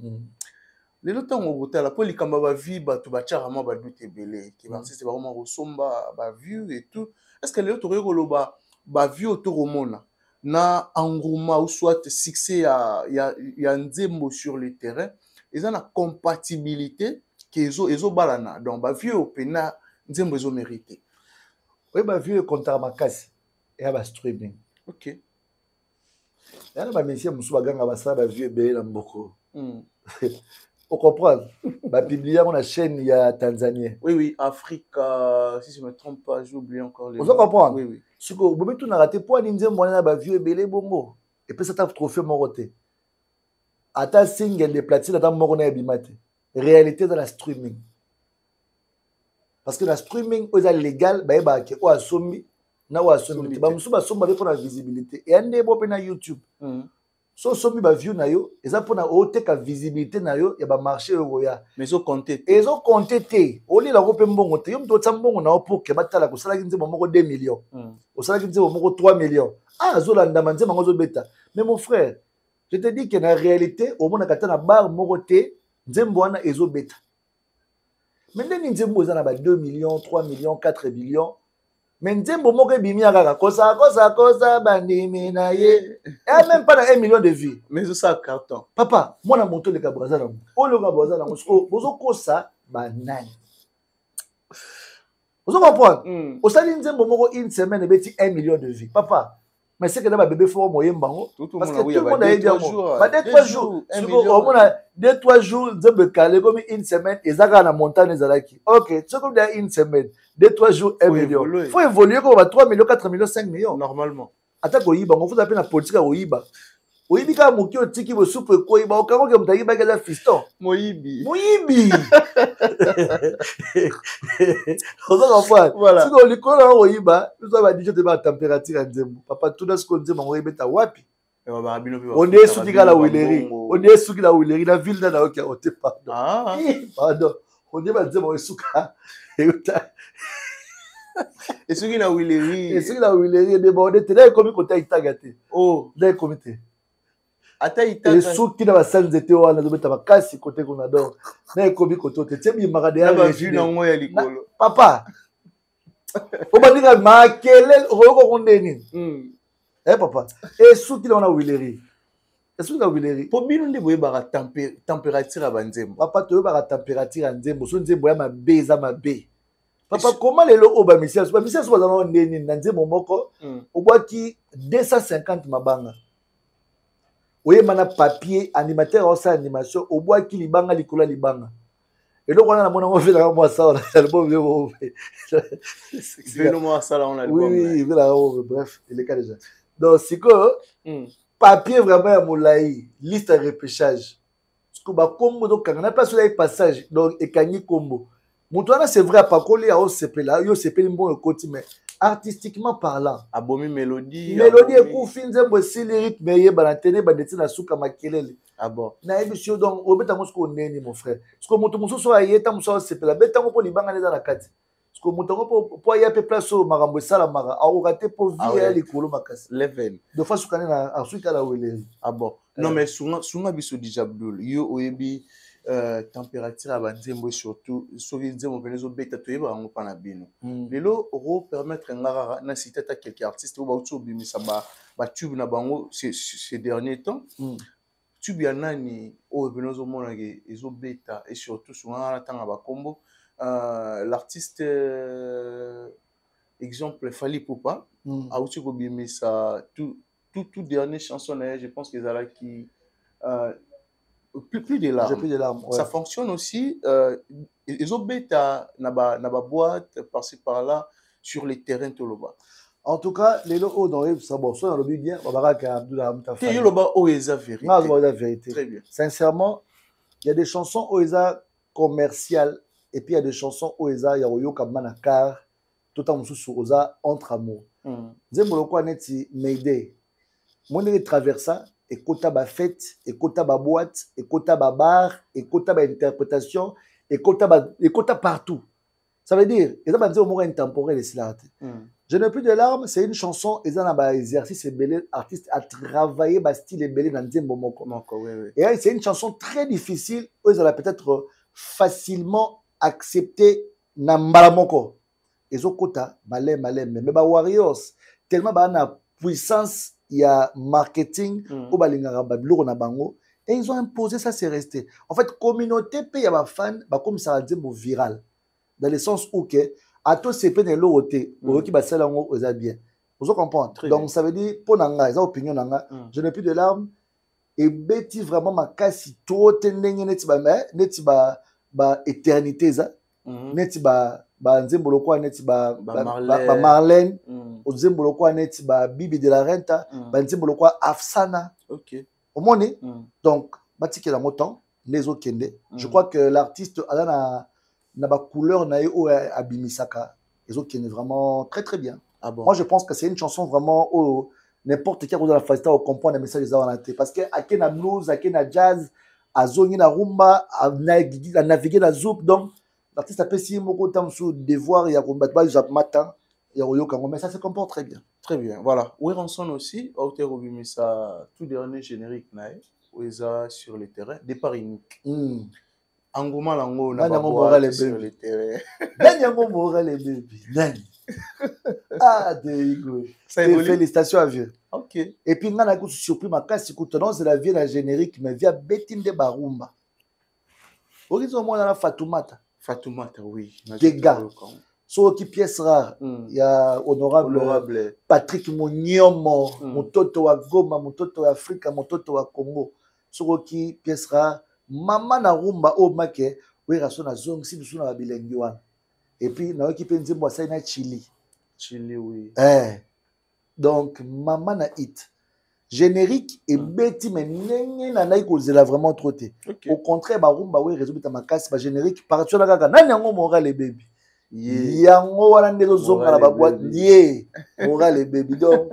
Les autres ont voté la police comme ba vie ba tu ba charama ba doute belé qui l'artiste va vraiment resomba ba vue et tout. Est-ce que les autres rekoloba ba vue autour au monde na engouement ou soit succès ya nzembo sur le terrain, ils ont la compatibilité que ezo balana donc ba vieux opena nzembo ezo mérité oui ba vieux contre makasi et ba streaming OK yana ba monsieur musu baganga basala ba vieux belé na mboko on comprend ba publier on la chaîne ya Tanzanie oui Africa si je me trompe pas j'ai oublié encore les vous comprendre oui siko bobe tout na raté pour nzembo na ba vieux belé bongo et puis ça t'a trophée moroté ata single de platine ata moko na ebimate réalité dans la streaming parce que la streaming est légal ba eba ke o asombi na o asombi ba musu ba somba pour la visibilité et ande bo pe na YouTube so sombi ba view na yo eza pour na o te ka visibilité na yo ya ba marché euroya mais zo compter te o li la ko pe mbongo te yo mto tsambongo na o pour ke batala ko sala kinze moko 2 millions o sala kinze moko 3 millions ah zo la ndama nze mango zo beta mais mon frère je te dis que na réalité au monde kata na bar moko te nzembo wana ezo beta mais ndeni nzembo eza na ba 2 millions 3 millions 4 millions mais nzembo moko ebimi kaka kosa bandimi na ye et même pas na 1 million de vues mais ça carton papa mwana moto le kabraza na o le kabraza na ngo bozo kosa banani bozo comprendre osali nzembo moko une semaine ebeti 1 million de vues papa mais c'est que là bébé faut moyen bango parce que tout le monde a dit ba 2-3 jours on a 2-3 jours de calé comme une semaine et ça na montagne ezalaki OK c'est comme dans une semaine 2-3 jours 1 million faut évoluer comme 3 millions 4 millions 5 millions normalement ata ko yiba on faut appeler la politique ko yiba oyibi ka moki otiki bo soupe ko yiba okango ke mutaki ba kala fiston moyibi voilà siko likolo oyiba nous va dire de ba température ya nzembo papa tout ce qu'on dit mango ebeta wapi on est sous la Willery la ville na okia ote pardon on dit ba nzembo esuka et ce qui la Willery mais bon on était là comme côté itagate oh là comité ata ita et soki na basanze te wana zobeta makasi côté qu'on adore na ekobi côté te temi magade ya vu na ngo ya likolo papa obandika makele roko kondeni papa et soki na Willery po bino nde boye ba température ya banzembo papa to ba température ya nzembo so nzembo ya mabe eza mabe papa comment lelo oba misia so bazana ndeni na nzembo moko obwaki 250 mabanga oyeba na papier animateur osa animation obwaki libanga likolo libanga Et donc, on a mon fait la moi ça, on a l'album. Moi ça, on a l'album. Oui, bref, il est cas déjà. Donc, c'est que, papier vraiment à Moulaï, liste à repêchage. Parce que, bah, comme on n'a pas sur les passages, donc, et Kanye Combo. Moutouana, c'est vrai, à Pakoli, à OCP, là, OCP, il bon côté, mais artistiquement parlant. Abomi mélodie. Mélodie, et coup, fin, c'est moi, si les rythmes, mais il y a banatene, banatene, la souka, makelele. Ah bon. Na émission, donc, au béta, mousko, neni, mon frère. Parce que moutou, soit y est, mousso, OCP, la béta, mouko, li banga, dans la carte. Parce que moutou, pour y aller, place au marambo, salamara, a raté pour vivre, les coulons, makas. Level. De fois, souka, à souka, la ouélé. Ah bon. Non, mais souvent, biso dijabdoul, yo, oebi, température à banzembo surtout soki nzembo penezo beta toyeba ngo pana bino lelo ro permettre ngara na citer ta quelques artistes ou ba utso bimisa ba tube na bango ces derniers temps tube ya nani o penezo mona ke ezo beta et surtout souvent na tanga ba combo l'artiste exemple Fally Poupa a utso ko bimisa tout dernier chanson je pense que zala qui plus de larmes. Plus de larmes, ouais. Ça fonctionne aussi. Ils ont bêta na ba boîte par-ci par-là sur les terrains Toloba. En tout cas, les lots dans le ça bon, soit dans le bien, on va voir Abdoulaye Mtafa. Que Yoloba Oeza vérité. Non, c'est la vérité. Très bien. Sincèrement, il y a des chansons Oeza commerciales et puis il y a des chansons Oeza Yaroyo Kamanakar, tout en sous Oeza entre amour. Zembolo quoi neti Mayday. Mon est traversa et kota ba fête et kota ba boîte et kota ba bar et kota ba interprétation et kota partout. Ça veut dire ils ont besoin au moins intemporel et c'est Je n'ai plus de larmes, c'est une chanson ils ont un exercice et belé artiste à travailler ba style et belé dans Nzembo moko. Et c'est une chanson très difficile où ils ont peut-être facilement accepté na mbala moko. Ils ont kota malem mais ba warriors tellement ba na puissance il y a marketing au balingara bablo na bango et ils ont imposé ça c'est resté en fait communauté pe ya ba fan ba comme ça dit viral dans le sens où que à tous ces peines l'autre qui ba sala ngo oza bien vous comprenez donc ça veut dire pour nanga ça opinion nanga je n'ai plus de larmes et beti vraiment ma kasi trop tendenge neti ba éternité ça neti ba nzembolo kwa neti ba Marlène nzembolo kwa neti ba Bibi de la Renta ba nzembolo kwa Afsana OK au monde donc batiki la motan nezo kende je crois que l'artiste a na ba couleur na yo abimisaka ezo kende vraiment très très bien. Ah bon. Moi je pense que c'est une chanson vraiment n'importe qui a dans la facilité au comprendre les messages des artistes parce que akena blues akena jazz azongi na rumba a naviguer na zouk donc l'artiste a fait si beaucoup de temps sur devoir il y a combattre Jap matin il y a Oyo Kango mais ça se comporte très bien. Très bien. Voilà. Weranson aussi auteur obimisa tout dernier générique nae Oeza sur le terrain départ unique. Angoma lango na ba sur le terrain. Nani mora les bébés. Nani. Ah de félicitations à vieux. OK. Et puis ngana ko surpris ma casse écoutons c'est la vie la générique mais via Betim de Barumba. Horizon moi na Fatoumata, oui. Des gars. Sur qui pièce rare, il y a honorable Patrick Monyomo, Mototo wa Goma, Mototo wa Afrika, Mototo wa Congo. Sur qui pièce rare, Mama na rumba o make, oui rason na zone si nous na bilengi wana. Et puis na qui penzi moi ça na Chili. Chili oui. Donc Mama na hit. Générique et bêti mais nenge na naï kozela vraiment trop té. Au contraire ba rumba oui résout ta makasi ba générique par tu la kaka nani yango moral les baby. Yango wana ndezo zonga na ba boîte lié moral les baby donc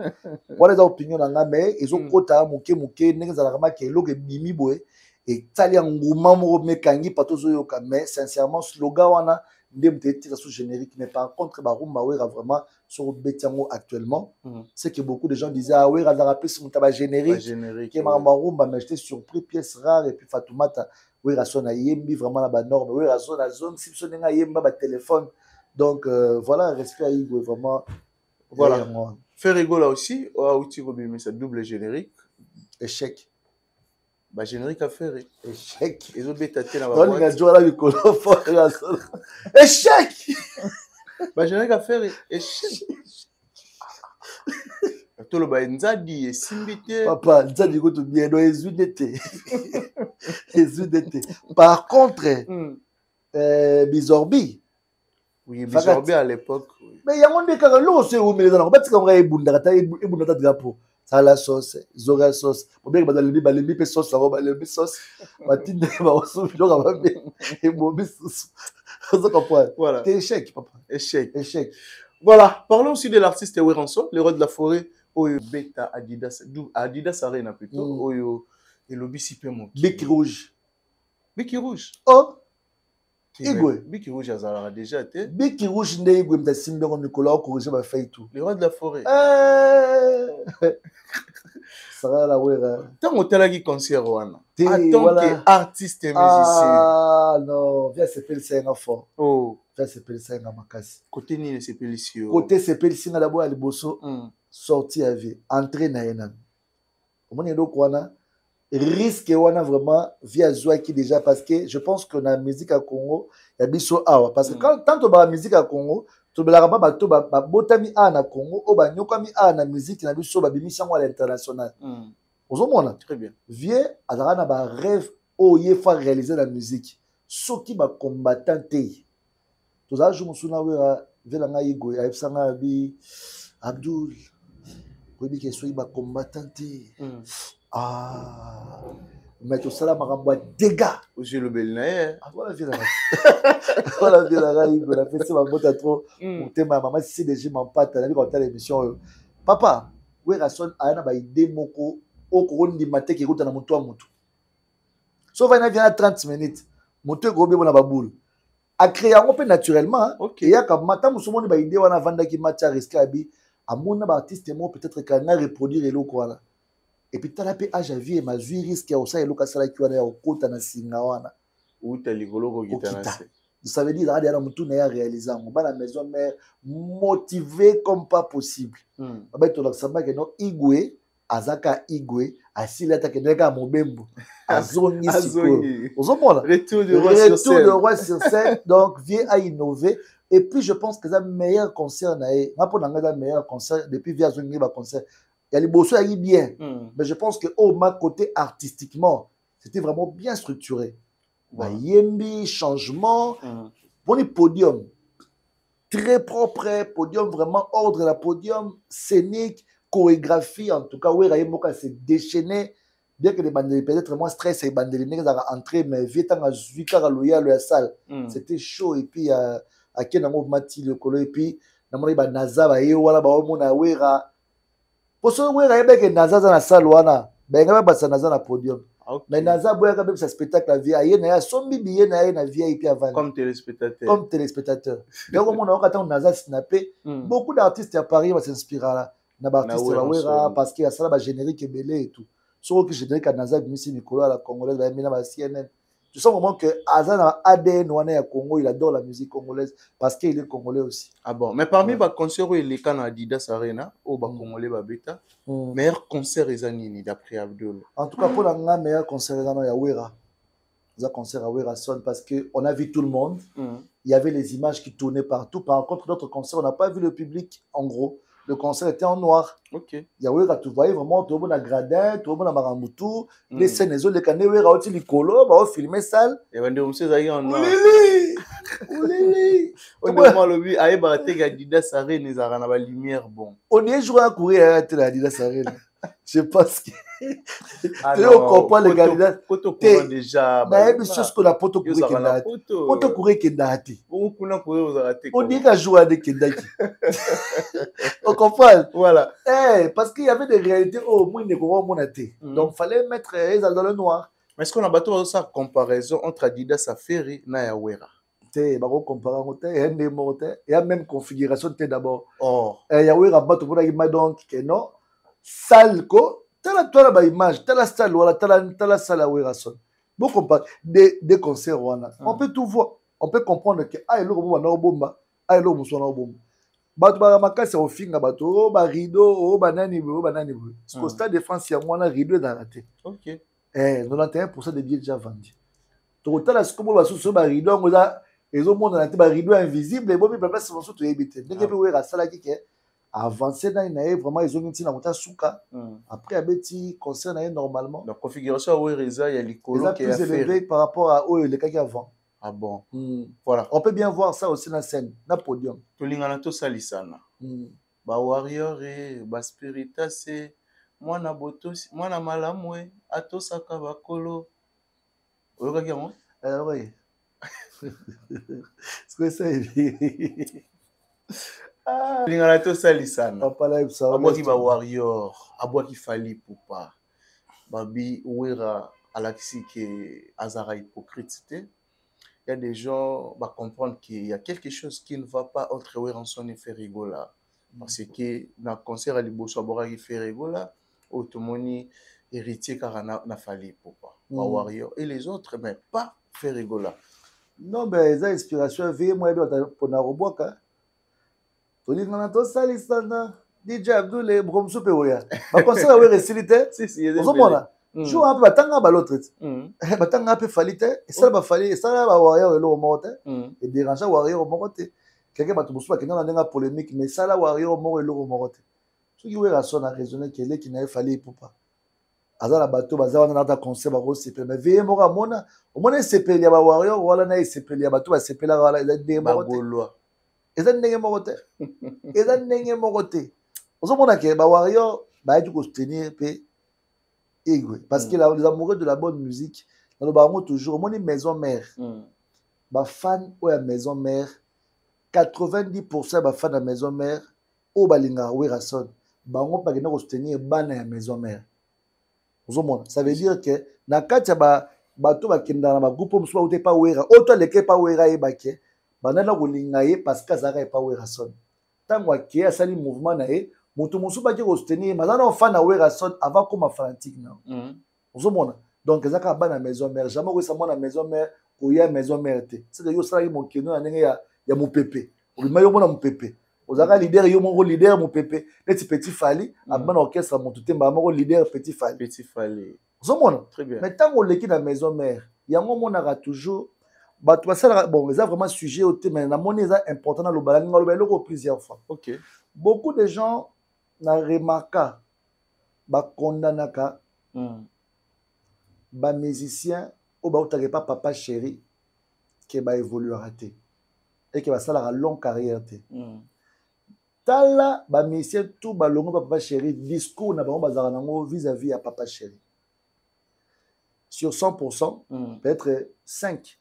voilà des opinions na mais ils ont kota moké nenge za la kama ke loke bimi boy et tali nguma mo mekangi patozo yoka mais sincèrement slogan wana ndemte tira sous générique mais par contre ba rumba oui vraiment sur Betiango actuellement c'est que beaucoup de gens disaient ah oui on a rappelé sur mon tabac générique qui m'a rumba mais j'étais surpris pièce rare et puis Fatoumata oui rason a yembi vraiment la norme oui rason la zone si son nga yemba ba téléphone donc voilà respect à Igwe vraiment voilà faire rigolo là aussi outil mais ça double générique échec ba générique à faire échec ils ont bêtaté là on a joué là le fort échec ba générique à faire échec tout le ba nzadi et simbité papa nzadi ko to bien do ezudete par contre Bizorbi. Oui, Bizorbi à l'époque. Oui. Mais il y a un des cas là aussi où mais dans le bâtiment on a ebundata drapeau. Ça la sauce, zora sauce. Pour bien que balembi pe sauce ça va balembi sauce. Matine ba osu donc va bien et bombi sauce. Ça comprend. Voilà. T'es échec papa. Échec. Échec. Voilà, parlons aussi de l'artiste Weranso, le roi de la forêt. Oyo beta Adidas Arena plutôt. Oyo et lobby sipemo. Bic rouge. Bic rouge. Oh. Igwe. Bic rouge a déjà été. Bic rouge nde Igwe mta simbe ko Nicolas corriger ba fait tout. Le roi de la forêt. Ça va la wera. Tant hôtel qui concert wana. En tant que artiste et musicien. Ah non, viens s'appelle ça un fort. Oh. Viens s'appelle ça un makasi. Côté ni s'appelle ici. Côté s'appelle singa d'abord à liboso. Sorti à vie, entrer na enam. Comment y a donc wana risque wana vraiment via joie qui déjà parce que je pense que la musique à Congo y a biso awa parce que quand tant que la musique à Congo to belaka ba bato ba botami a na Congo o ba nyokami a na musique na biso ba bimisi yango à l'international. Ozomona très bien. Vie azaka na ba rêve o ye fa réaliser la musique soki ba combattant te. Toza jour musuna wera vela nga Igwe a efsanga bi Abdul Kobi ke soyi ba combattant te. Ah, mais tout ça là m'a dégâts. J'ai le bel naïe. Ah voilà bien là. Voilà bien là, il a fait ça ma botte trop. Mon thème maman si déjà m'en pas t'as vu quand t'as l'émission. Papa, ouais rason ana ba idée moko au courant du matin qui route na moto à moto. Sauf il vient à 30 minutes. Moto gros bien na ba boule. A créer un peu naturellement. Et ya comme matin musumo ni ba idée wana vanda ki match risque abi. À mon artiste mo peut-être qu'on a reproduire et l'eau quoi là. Et puis tala pe âge à vie ma vie risque ya osa eloka sala ki wana ya okota na singa wana ou ta ligolo ko kitana. Ça veut dire là mutu na ya réaliser on ba la maison mais motivé comme pas possible. Ba to lakamba ke no Igwe azaka Igwe asila ta ke ndeka mobembo azongi siko ozomona retour de roi sur scène donc vient à innover. Et puis je pense que c'est le meilleur concert na e ma pour na nga meilleur concert depuis via zongi ba concert. Il y a les bossons qui bien, mais je pense que au côté artistiquement, c'était vraiment bien structuré. Wow. Yembi, changement, bon podium, très propre, podium vraiment ordre la podium, scénique, chorégraphie, en tout cas, oui, Rayemoka s'est déchaîné, bien que les bandeliers peut-être moins stress et bandeliers n'ont entré, mais vietant à Zuika à la salle, c'était chaud et puis à Kenamo Mati le colo et puis namoni ba Naza ba wala ba omona wera. Pour ce qui est de Naza dans la salle, ben il y a un podium. Mais Naza boya quand même sa spectacle la vie, il y a son billet na VIP avant. Comme téléspectateur. Comme téléspectateur. Donc on a quand Naza snappé, beaucoup d'artistes à Paris vont s'inspirer là. Na artiste la wera parce qu'il y a ça la générique est belé et tout. Sauf que générique à Naza Misi Nicolas la congolaise va mener la CNN. Tu sens vraiment que Azan a ADN à Congo, il adore la musique congolaise parce qu'il est congolais aussi. Ah bon, mais parmi les concerts où il est à Adidas Arena, au Congolais Babeta, meilleur concert est Zanini d'après Abdul. En tout cas, pour le meilleur concert, il y a Wera. Il y a un concert à Wera Son parce qu'on a vu tout le monde. Il y avait les images qui tournaient partout. Par contre, d'autres concerts, on n'a pas vu le public en gros. Le concert était en noir. Ok. Il y a Wera, tu voyais vraiment tout le monde à Gradin, tout le monde à Maramoutou. Les scènes, les autres, les canets, Wera, aussi, les colos, on filmer ça. Et ben, on sait en noir. Oulili. On est mal au but. Aïe, bah, t'es Adidas Arena, ils ont la lumière bon. On est joué à courir à la Adidas Arena. Je pense que. Tu comprends les candidats. Poto courant déjà. Mais il y a chose que la poto courir qui n'a pas. Poto courir qui n'a pas. On dit qu'à jouer avec Kendaki. On comprend. Voilà. Parce qu'il y avait des réalités. Oh, moi, il ne comprend pas. Donc, il fallait mettre les dans le noir. Mais est-ce qu'on a battu ça comparaison entre Adidas Aferi et Wera? Il y a même configuration d'abord. Il y a Wera battu pour la donc non. Salko, tala ba image, tala salle wala tala salle Wera Son. Bon comparé des concerts wana. On peut tout voir. On peut comprendre que ah elo bo na bomba, ah elo muso na bomba. Batu ba makasi au finga batu o ba rideau o banani bo banani bo. Au stade de France ya mwana rideau dans la tête. OK. 91% des billets déjà vendus. To tala skomo ba so ba rideau ngoza ezo mona na te ba rideau invisible et bon mi papa so to yebite. Ndenge pe Wera sala ki ke avancé dans une vraiment ils ont mis dans la souka après abeti concert normalement la configuration où Reza il y a l'icône qui est élevé par rapport à eux les cas qui avant Ah bon. Voilà. On peut bien voir ça aussi dans la scène, dans le podium. Tolingana to salisana. Ba warrior et ba spiritas et mwana botosi, mwana malamwe, atosaka bakolo. Oyoka kiamo? Oui. Ce que c'est. Tolingana to salisana. Papa là, ça. Abwaki ba warrior, abwaki fali poupa. Babi ouera alaxi que azara hypocrite. Il y a des gens qui comprennent qu'il y a quelque chose qui ne va pas entre Weranson et Ferrigola. Parce que dans le concert à Liboso, il fait Ferrigola, Otomoni, héritier car n'a fallu pas. Warrior. Et les autres, mais pas Ferrigola. Non, mais les inspirations, veillez moi pour la roboka. Tu dis, on a tout ça, l'Istana. DJ Abdoul, Bromsou Peoya. Ma concert à Weresilité. Si, on s'en joue un peu batanga balotre batanga peu falite et ça va falloir ça va warrior et le monte et déranger warrior au monte quelqu'un va te bosser pas que dans la polémique mais ça la warrior mort et le monte ce qui est raison à raisonner qu'il est qui n'a fallu pour pas azala bateau bazala na ta concert ba rose c'est mais veille mora mona au moins c'est peli ya warrior wala na c'est peli ya bateau c'est peli la des monte et ça n'est monte et ça n'est monte on se mona que ba warrior ba du ko soutenir pe. Parce que les amoureux de la bonne musique, dans le baron toujours, on est maison mère. Les fans de la maison mère, 90% des fans de la maison mère, au balinga ou rason, baron pas que soutenir ban la maison mère. Ça veut dire que na katia ba bato ba kenda na groupe mso ba pas wera, auto leke pas wera e baké, banana kolinga ye parce que zara pas wera son. Tango ke asali mouvement na e Mutu musu ba ki soutenir mazana fan na Weranson avant comme fanatique non ozomona donc ezaka ba na maison mère jamais ko sa na maison mère ko ya maison mère te c'est que yo sala ki mokeno na ndenge ya mopepe obima yo mona mopepe ozaka leader yo moko leader mopepe neti petit fali abana orchestre mutu te ba moko leader petit fali ozomona très bien mais tant on leki na maison mère yango monaka toujours bato basala bon ça vraiment sujet au thème mais na moni ça important na lobala ninga lobelo ko plusieurs fois. OK, beaucoup de gens na remarqué ba kondanaka ba musicien ou ba utake pas papa chéri qui ba évoluer raté et qui va ça la longue carrière té tala ba musicien tout ba longo papa chéri discours na ba bazara nango vis-à-vis à papa chéri sur 100% peut-être 5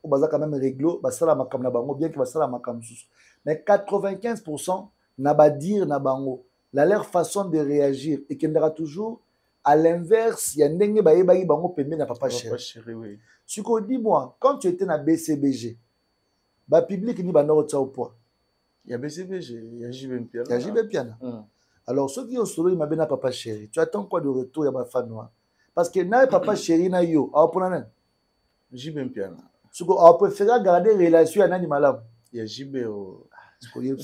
ou baza quand même réglo ba sala makam na bango bien que ba sala makam sous mais 95% na ba dire na bango la leur façon de réagir et qu'il y aura toujours à l'inverse, il y a ndenge ba yeba bango pembe na papa chéri oui. Ce qu'on dit moi, quand tu étais na BCBG, ba public ni ba no au poids. Il y a BCBG, il y a JB Piana. Il y a JB Piana. Alors ceux qui ont solo il m'a bien na papa chéri. Tu attends quoi de retour ya ba fan noir? Parce que na papa chéri na yo, a pour nan JB Piana. Ce qu'on préfère garder relation à nani malam. Il y a JB ce qu'on y a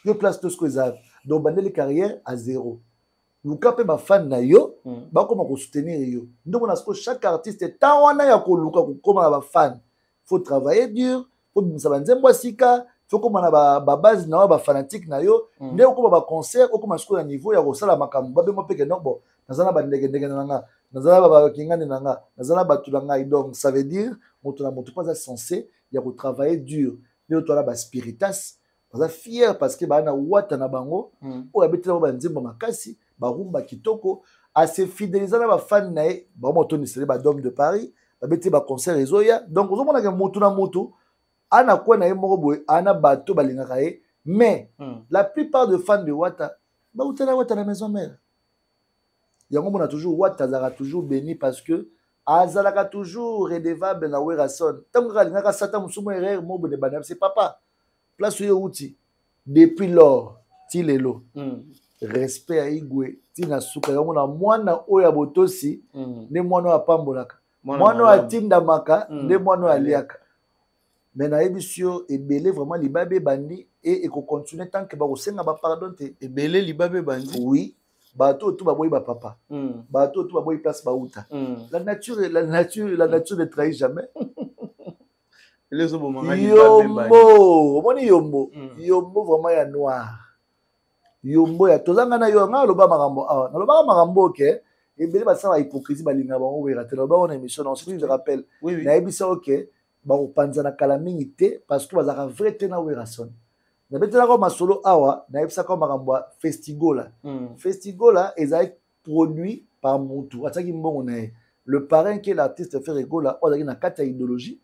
yo place tout ce que ça. Donc bandeli carrière à zéro. Luka pe ba fan na yo ba koma ko soutenir yo. Donc on a ce que chaque artiste tant wana ya ko luka ko koma ba fan. Faut travailler dur, faut bisa banzembo sika, faut koma na ba base na ba fanatique na yo. Nde ko ba concert ko koma ce na niveau ya ko sala makambo ba be mo pe ke non bon. Nazana ba ndenge na nga. Nazana ba kingani na nga. Nazana ba tulanga donc ça veut dire moto na moto pas censé ya ko travailler dur. Nde to la ba spiritas. Baza fier parce que bana wata na bango o abetela ba nzembo makasi ba rumba kitoko a se fidéliser na ba fan na e ba moto ni sele ba Dôme de Paris ba beti ba concert ezoya donc ozo mona ke moto na moto ana kwa na e moko boy ana bato balingaka e mais la plupart de fans de wata ba utela wata na maison mère yango mona toujours wata zara toujours béni parce que azalaka toujours redevable na Weranson tango kalingaka sata musumo erreur mo de banam c'est papa place où outil depuis lors tilelo respect à igwe tina suka yango na mwana oya botosi ne mwana wa pambolaka mwana wa tinda maka ne mwana wa liaka mais na ebisio ebele vraiment libabe bandi et ko continuer tant que ba ko senga ba pardon te ebele libabe bandi oui bato tout ba boy ba papa bato tout ba boy place ba uta la nature ne trahit jamais. Yombo, yombo vraiment ya noir. Yombo ya tozanga na yo nga loba makambo ah na loba makambo ke ebele ba sala hypocrisie balinga bango wera te loba on émission on se rappelle na ebisa OK bakopanza na kala mingi te parce que bazaka vrai te na wera son na betelaka masolo awa nayebisaka makambo ya festigola festigola ezali produit par mutu atiaki mbongo na ye le parrain qui est l'artiste fait rigola oyo azalaki na kati ya idéologie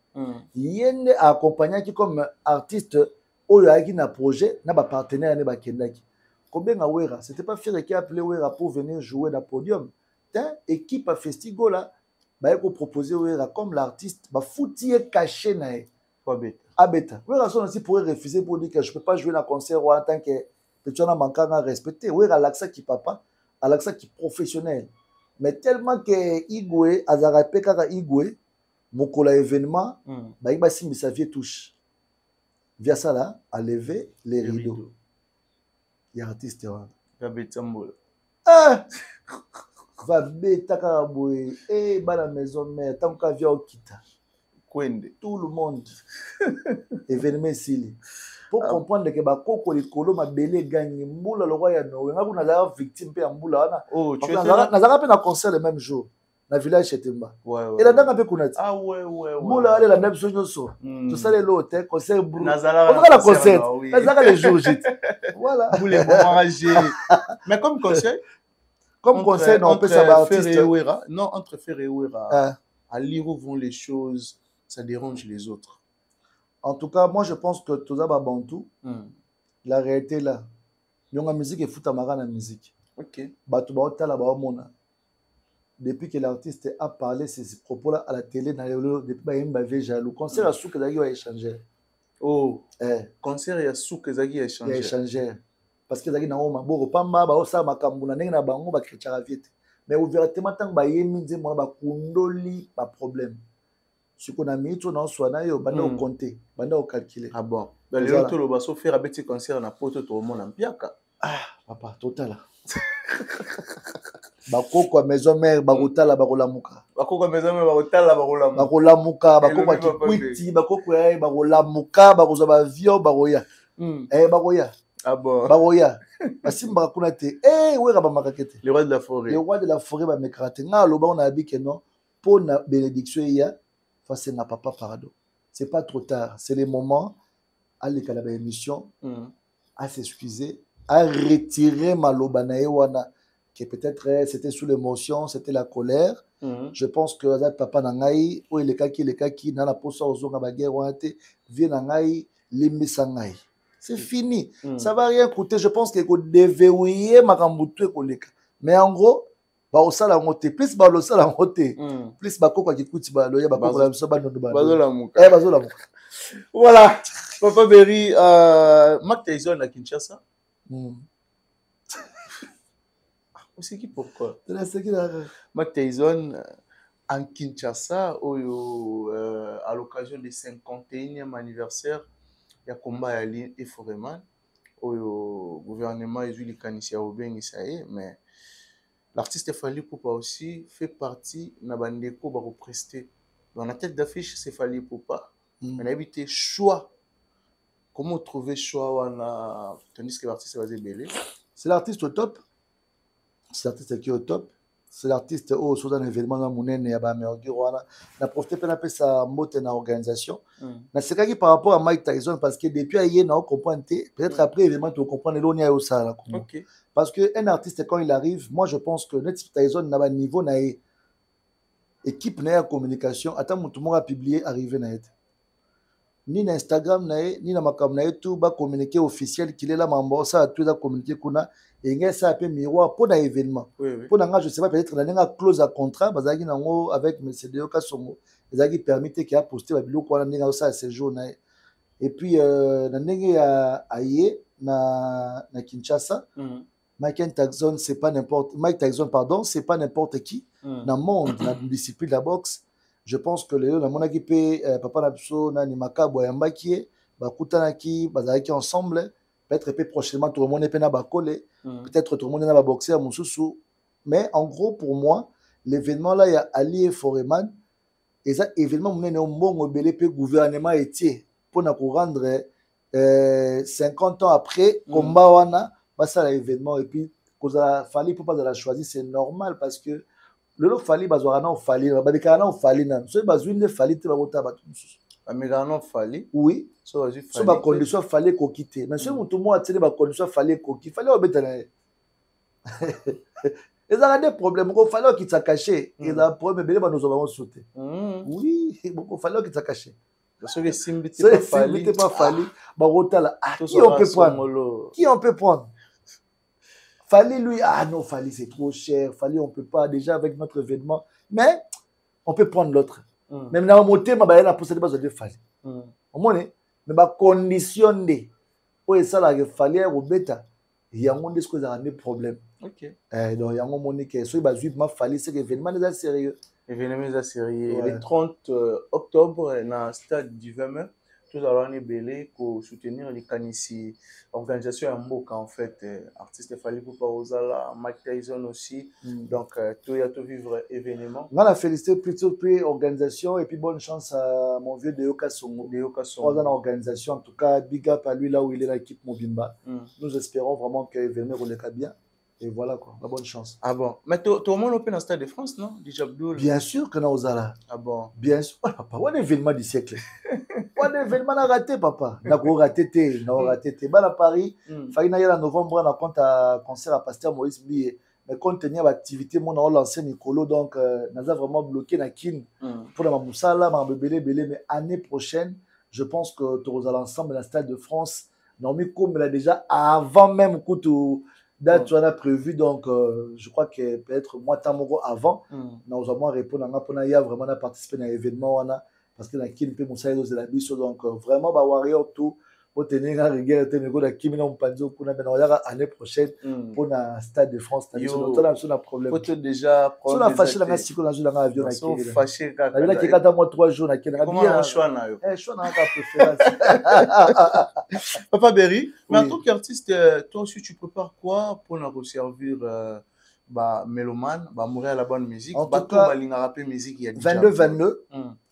ye nde accompagnaki comme artiste oyo ayaki na projet na bapartenaire ne bakendaki kobenga wera c'était pas faire qui appelé wera pour venir jouer na podium équipe à festigola bah ko proposer wera comme l'artiste bah fouti caché na ye abeta wera son aussi pourrait refuser pour dire que je peux pas jouer dans concert en tant que tu as manqué à respecter wera l'accent qui papa à l'accent qui professionnel mais tellement que Igwe azara pekaka Igwe mokola événement bah il va simbi sa vie touche via ça là à lever les rideaux il y a artiste va beta mbolo va beta karaboy et ba la maison mère tant qu'à via okita kwende tout le monde événement ici pour comprendre que ba koko likolo mabele gagne mbula le roi ya no nga kuna la victime pe mbula wana oh tu nazaka pe na concert le même jour na village Chetemba et la danga pe kuna ah ouais mbula ale la même chose nyonso tout ça le hôtel concert brou nazala la concert nazaka les jours jit voilà boule enragé mais comme concert non on peut savoir artiste non entre Ferre et Wera à lire où vont les choses ça dérange les autres. En tout cas, moi je pense que tout ça va bantou. La réalité là, la musique est fout à la musique. Ok. Depuis que l'artiste a parlé ces propos-là à la télé, depuis qu'il avait jaloux. Concert à sous que Zagui a échangé. Oh. Concert à sous que Zagui a échangé. Il a échangé. Parce que Zagui n'a pas beaucoup pamba, ba osa makambuna nenga na bango ba chrétien vite. Mais ouvertement tant ba yemi nze mo ba kundoli pas problème. Ce qu'on a mis tout dans soi na yo banda au compter banda au calculer ah bon dans les autres le basso faire un petit concert na poto tout le monde en piaka papa total bakoko maison mère bakotala bakolamuka bakoko maison mère bakotala bakolamuka bakoko kikwiti bakoko ya bakolamuka bakoza ba vieux baroya baroya ah bon baroya basimba kuna te wera ba makakete le roi de la forêt ba mekrate nga loba on a dit que non pour na bénédiction ya face à papa pardon c'est pas trop tard c'est le moment à l'école de l'émission à s'excuser à retirer maloba na wana que peut-être c'était sous l'émotion c'était la colère je pense que ça papa na ngai o le kaki na la posa ozonga ba guerre wanté vient na ngai limisa ngai c'est fini ça va rien coûter je pense que ko déverrouiller makambutu ko leka mais en gros ba osala ngote plus ba osala ngote plus ba koko kikuti ba loya ba koko la so ba ndondo ba bazola muka voilà papa Berry Mac Tyson à Kinshasa c'est qui pourquoi Mac Tyson en Kinshasa à l'occasion du 51e anniversaire il y a combat à l'île et Foreman au gouvernement et lui kanisia obengi ça mais l'artiste Fally Ipupa aussi fait partie na bandeko ba represter dans la tête d'affiche c'est Fally Ipupa on a habité choix comment trouver choix wana tandis que l'artiste va belé c'est l'artiste au top c'est l'artiste qui est au top c'est l'artiste au sur un événement na munene ya ba meogiro wana na profiter pe na pesa mbote na organisation na sekaki par rapport à Mike Tyson parce que depuis hier na comprendre peut-être après événement tu comprendre l'onia au sala OK. Parce qu'un artiste, quand il arrive, moi je pense que Net Tyson n'a pas niveau, n'a équipe, n'a communication. Attends, tout le monde a publié, arrivé, n'a ni Instagram, ni na makam, n'a tout, va communiquer officiel qu'il est là, mais ça a tout à communiquer qu'on a, et ça a fait miroir pour l'événement. Pour l'anga, je sais pas, peut-être qu'il y a un clause à contrat, avec M. Deo Kassongo, il permis qu'il a posté, il a ça à ce jour, et puis, na Kinshasa, Mike Tyson, c'est pas n'importe qui dans le monde, dans la discipline de la boxe. Je pense que les gens, papa Napso, Nani Makabo et Mbaki, Bakutanaki, Bazaki ensemble, peut-être prochainement tout le monde est peut-être tout le monde est boxer à Moussoussou. Mais en gros, pour moi, l'événement là, il y a Ali et Foreman, et ça, événement, on est au bon gouvernement etier pour nous rendre 50 ans après, combat wana. Ça l'événement et puis quand il fallait pour pas de la choisir c'est normal parce que le lot fallait bazoana au fallait badekana au fallait nan so bazuine fallait te bakota batu Mais non, fallait. Oui. So, ma condition fallait qu'on quitte. Mais si tout le monde a tenu ma condition fallait qu'on quitte. Fallait remettre là. Ils ont des problèmes. Il fallait qu'ils soient cachés. Ils ont un problème. Mais nous avons sauté. Oui. Il fallait qu'ils soient cachés. Parce que si pas fallu. Qui on peut prendre? Qui on peut prendre? Fallait lui. Ah non, fallait c'est trop cher. Fallait on peut pas déjà avec notre événement. Mais on peut prendre l'autre. Même dans mon thème, il y a possédé pas de fallait. Au moins, mais ma condition de où est ça là que fallait au bêta. Il y a un monde qui a des problèmes. Ok. Donc il y a un monde qui est soit il fallait c'est événement est sérieux. Événement sérieux. Le 30 octobre dans le stade du 20 mai, tout à l'heure on est belé pour soutenir les canissi organisation en Mboka en fait artiste Fally Ipupa Ozala, Mike Tyson aussi. Donc tout y a tout vivre événement. On a félicité plutôt puis organisation et puis bonne chance à mon vieux Deoka Songo. Dans l'organisation en tout cas big up à lui là où il est l'équipe Mobimba. Nous espérons vraiment que l'événement roule bien. Et voilà quoi, la bonne chance. Ah bon, mais tout le monde est dans le Stade de France, non? DJ Abdoul. Bien sûr que nous allons. Ah bon. Bien sûr. Oh, papa, on est événement du siècle. On est événement à raté, papa. On a raté, on a raté. À Paris, il y a en novembre, on a compte à concert à Pasteur Maurice Billet. Mais compte tenu de l'activité, on a lancé Nicolo, donc on a vraiment bloqué la kin pour la Moussala, Mambébélé, mais année prochaine, je pense que tu allons ensemble dans le Stade de France. Normé comme là déjà avant même coup date tu en as prévu donc je crois que peut-être mois tamoro avant nous avons répondre à y a vraiment participé à l'événement parce que la kin peut moussaï de la biso donc vraiment ba warrior tout pour tenir à rigueur te nego la kimi na mpanzo kuna mais l'année prochaine pour le Stade de France sur un problème faut déjà prendre sur la fâché la siko na sur avion na kiri fâché kaka la ki kata moi 3 jours na kiri bien choix na yo choix na ta préférence Papa Berry mais en tant qu'artiste toi aussi tu prépares quoi pour nous servir mélomane mourir la bonne musique en tout cas balinga rapper musique il y a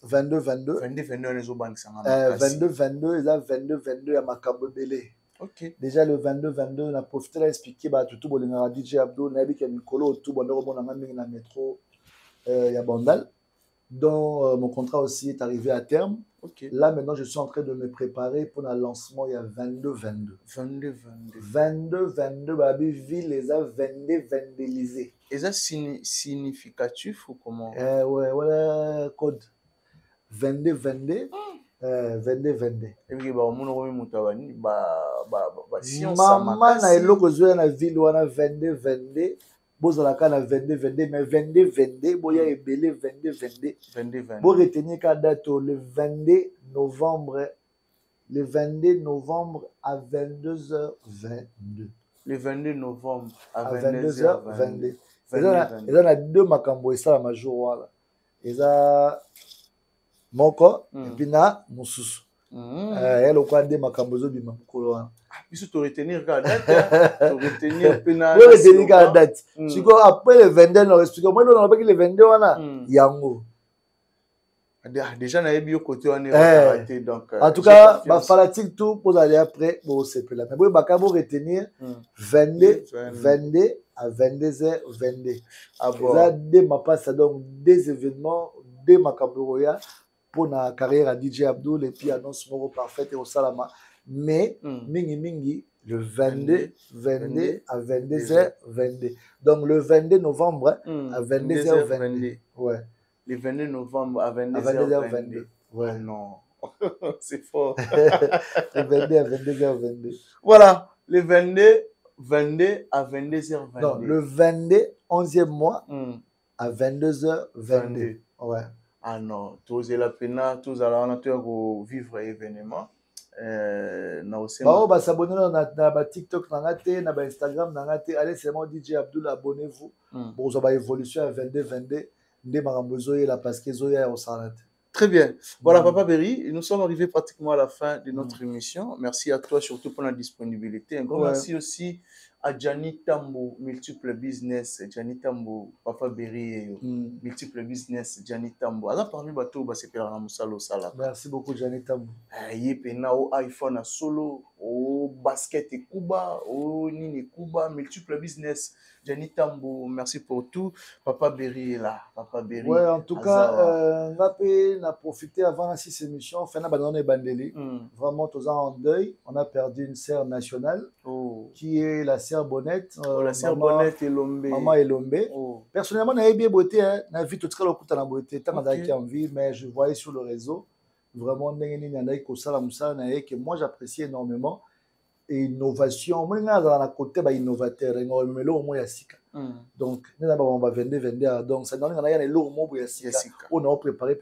22 ya makambo belé. Ok. Déjà le 22 on a profité d'expliquer tout bolinga DJ Abdoul na bika mikolo tout bon na na métro ya Bandal dont mon contrat aussi est arrivé à terme. Okay. Là maintenant je suis en train de me préparer pour le lancement il y a 22 babi ville les a 22 lisés. Et ça significatif ou comment? Ouais voilà code 22 et puis maman na eloko zoya na ville wana 22 bozalaka na 22 mais 22 boya ebele 22 bo retenir ka date le 22 novembre à 22h22 le 22 novembre à 22h22 eza na deux makambo esala majour wala eza moko epi na mosusu elokwa nde makambo ezobima mokolo wana biso to retenir ka date siko après le 22 na explique moi non pas que le 22 wana yango déjà na yebi côté on est arrêté donc en tout cas ba fanatique tout pour aller après bon c'est plus là mais ba bo retenir 22 à 22h22 ça des ma passe donc des événements des makaboroya pour la carrière à DJ Abdoul et puis annonce moro parfaite et au salama mais mingi le 22 à 22h22 donc le 22 novembre à 22h22 ouais le 22 novembre à 22h22 ouais non c'est fort le 22 à 22h22 voilà le 22 à 22h22 non le 22 11e mois à 22h22 ouais. Ah non, tous la pena, tous allons vivre événement. Bah s'abonner na TikTok na Instagram allez c'est mon DJ Abdoul abonnez-vous. Bon ça va évolution à 22 ndé marambozo et la parce que zoya au salade. Très bien. Voilà Papa Berry, nous sommes arrivés pratiquement à la fin de notre émission. Merci à toi surtout pour la disponibilité. Un grand merci aussi à Gianni Tambo, multiple business, Gianni Tambo, Papa Berry, multiple business, Gianni Tambo. Alors parmi bateau, c'est Père Ramusalo Sala. Merci beaucoup, Gianni Tambo. Yepena au iPhone à solo, au basket et Kuba, au Nini Kuba, multiple business, Gianni Tambo. Merci pour tout. Papa Berry est là. Papa Berry. Ouais, en tout cas, on a profité avant cette émission. Enfin, on a bandeli. Vraiment, tous en deuil. On a perdu une sœur nationale. Qui est la sœur Bonnette. La sœur Bonnette et Lombe. Maman Elombe. Personnellement, on bien beauté. On vu tout ce qu'on a beauté. Tant qu'on a envie, mais je voyais sur le réseau. Vraiment, que moi j'apprécie énormément. Et innovation. Moi, on a côté innovateur. Donc, on va vendre. Donc, ça donne un lot on a préparé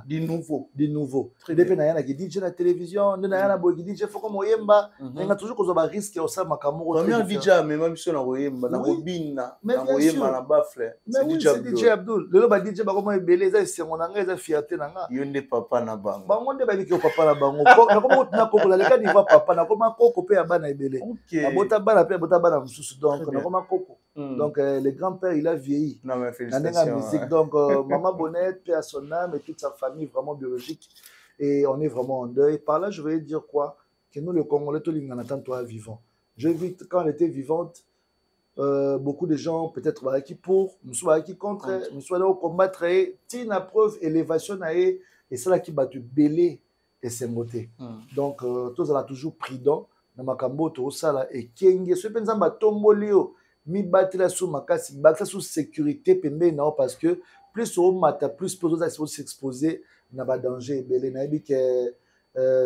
des nouveaux. Des nouveaux. Depuis qu'il DJ la télévision, on a DJ faut comme Oyemba. On a toujours qu'on risque au sein Makamoro. Premier DJ, mais même si on a Oyemba, na Robina, na Oyemba na Bafle. C'est DJ Abdul. Le loba DJ ba comment belé ça c'est mon anga ça fierté nanga. Yonde papa na bango. Ba monde ba biki papa na bango. Na comment na kokola le kadi va papa na comment koko pe abana ebele. Abota bana pe abota bana mususu donc na comment koko. Donc, le grand-père, il a vieilli. Non, mais félicitations. Musique. Donc, Maman Bonnette, paix à son âme et toute sa famille, vraiment biologique. Et on est vraiment en deuil. Par là, je voulais dire quoi? Que nous, le Congolais, tout le monde attend toi vivant. J'ai vu quand elle était vivante, beaucoup de gens, peut-être, qui pour, nous sommes qui contre, nous sommes là combattre, c'est une preuve, élévation, et c'est là qui bat du belé et c'est moté. Donc, tous là toujours prudent. Dans ma cambo, tout ça là, et Kenge, ce pensant ba tombolio. Mi battre la sous makasi battre sous sécurité pembe non parce que plus au mata plus poser s'exposer na ba danger belé na bi que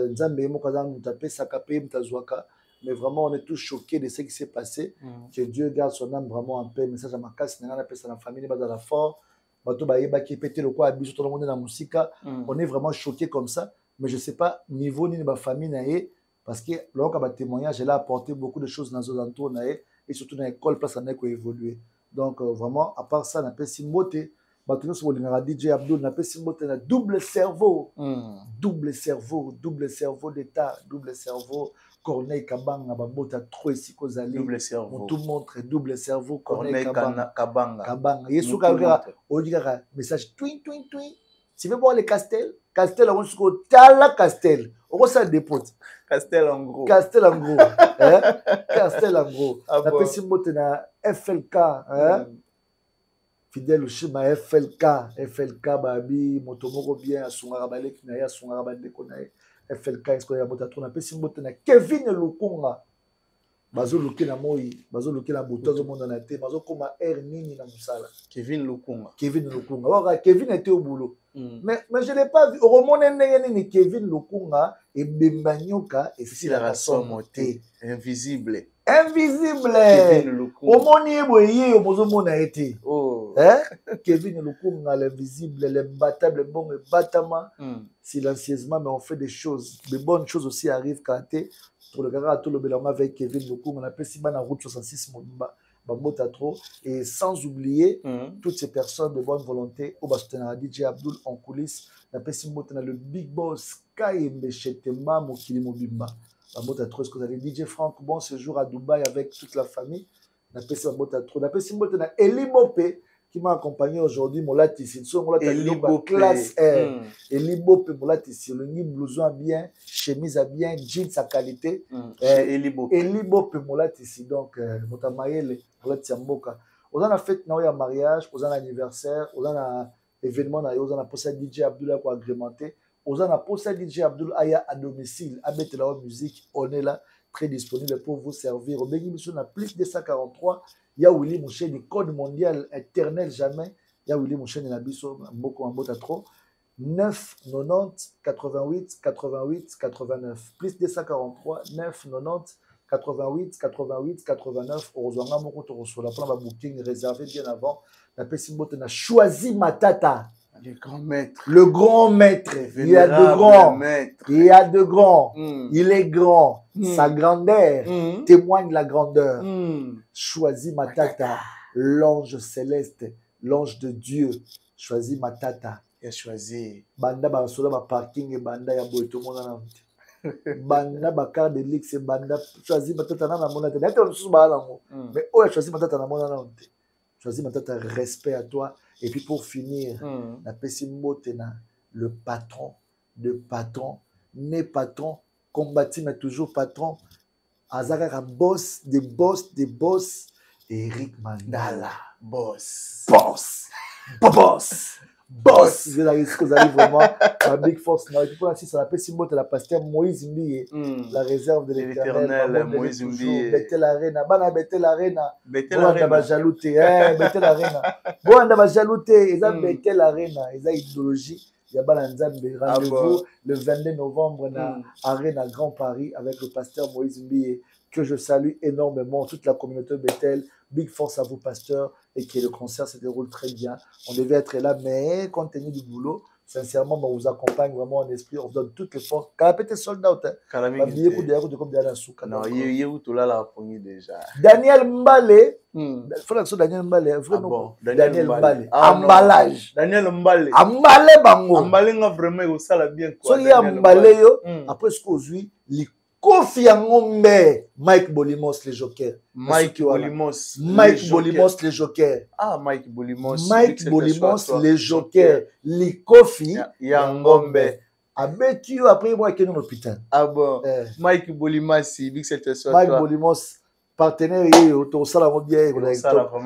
nzambe mo kaza mutape sakape mtazwaka mais vraiment on est tous choqués de ce qui s'est passé que Dieu garde son âme vraiment en paix message à makasi na pesa na famille ba la fort bato ba yeba qui péter le quoi biso tout le monde na musika on est vraiment choqués comme ça mais je sais pas niveau ni ba famille na parce que lorsqu'on a témoignage elle a apporté beaucoup de choses dans nos entours na et surtout dans l'école, place on a évolué. Donc, vraiment, à part ça, on a pas si moté. Maintenant, si on a DJ Abdul, on a pas si moté, on a double cerveau. Double cerveau d'État, double cerveau. Corneille Kabanga, Babota, trop ici qu'aux allées. Double cerveau. On tout montre, double cerveau, Corneille Kabanga. Kabanga. Et sous Kabanga, on dit message, twin. Si vous voulez voir les Castel, on se dit, Tala Castel. On va s'en dépote. Castel en gros. Castel en gros. Castel en gros. La personne qui na FLK. Fidèle au schéma FLK, babi, motomoko bien, à son arabalé qui n'a pas son arabalé qu'on a. FLK, est-ce qu'on a moto à trop? La personne qui na Kevin Lukunga. Bazo luke na moi, bazo luke na botozo monde na té, bazo koma air nini na musala. Kevin Lukunga. Alors, Kevin était au boulot. Mais je ne l'ai pas vu. Au roman, Kevin Lukunga et Bembanyoka et si la raison invisible. Kevin Lukunga. Au monde, au monde a été. Kevin Lukunga, l'invisible, l'imbattable, le bon, le battement, silencieusement, mais on fait des choses. De bonnes choses aussi arrivent quand tu pour le gars, tout le bélama avec Kevin Lukunga, on appelle si la route 66 trop. Et sans oublier toutes ces personnes de bonne volonté au Bastonara DJ Abdul en coulisses, on appelle si le Big Boss Kaïmbe Chetema Mokili Mobimba. Trop, ce que vous avez DJ Franck, bon séjour à Dubaï avec toute la famille. On appelle si trop. On appelle si Eli Mopé qui m'a accompagné aujourd'hui, Molatissi. Eli classe R. Eli Mopé, Molatissi. Le nid blouson bien, chemise à bien, jeans à qualité. Eli Mopé, Molatissi. Donc, Motamayele, Molatissi Mboka. On a fait un mariage, on a un anniversaire, on a un événement, on a posé DJ Abdullah pour agrémenter. On a posé DJ Abdullah à domicile, à mettre la musique. On est là, très disponible pour vous servir. Au Béni, on a plus de 243. Il y a Willy Mouchen, le code mondial éternel jamais. Il y a Willy Mouchen et Nabiso, beaucoup en bota trop. 9 90 88 88 89. Plus 243, 9 90 88 88 89. Heureusement, mon compte sur la plan de booking réservé bien avant. La personne a choisi Matata. Le grand maître. Le grand maître. Il y a de grands. Il y a de grands. Il est grand. Sa grandeur témoigne de la grandeur. Choisis Matata. L'ange céleste. L'ange de Dieu. Choisis Matata. Il a choisi. Banda Basola, parking et Banda Yaboy. Tout le monde en a. banda bakar de ligue c'est banda choisi matata na mona te n'était sous balango mais oh choisi matata na mona na te choisi matata respect à toi et puis pour finir la pessimbote na le patron de patron né patron combattu mais toujours patron azaka boss des boss Eric Mandala boss je la risque vous allez vraiment la big force na pour ainsi ça l'appelle symbole de la pasteur Moïse Mbiye la réserve de l'Éternel Moïse Mbiye Betel Arena bana Betel Arena bon ba jaloute Betel Arena bon ba jaloute eza Betel Arena eza idéologie ya bana nzambe rendez-vous le 22 novembre na Arena Grand Paris avec le pasteur Moïse Mbiye que je salue énormément toute la communauté Bethel. Big force à vous, pasteur, et que le concert se déroule très bien. On devait être là, mais compte tenu du boulot, sincèrement, on vous accompagne vraiment en esprit, on vous donne toutes les forces. Carapété sold out. Daniel Mbale, il faut que Daniel Mbale, vraiment. Daniel Mbale. Emballage. Daniel Mbale. Emballé bango. Emballé vraiment, ça l'a bien quoi. So il y a Mbale yo, après ce qu'on joue, Kofi Angombe, Mike Bolimos les Jokers. Mike Bolimos les Jokers. Ah, Mike Bolimos. Mike Bolimos les Jokers. Les Kofi Angombe. Avec you après moi qui est dans l'hôpital. Ah bon. Mike Bolimos, big cette soir. Mike Bolimos partenaire au sala bien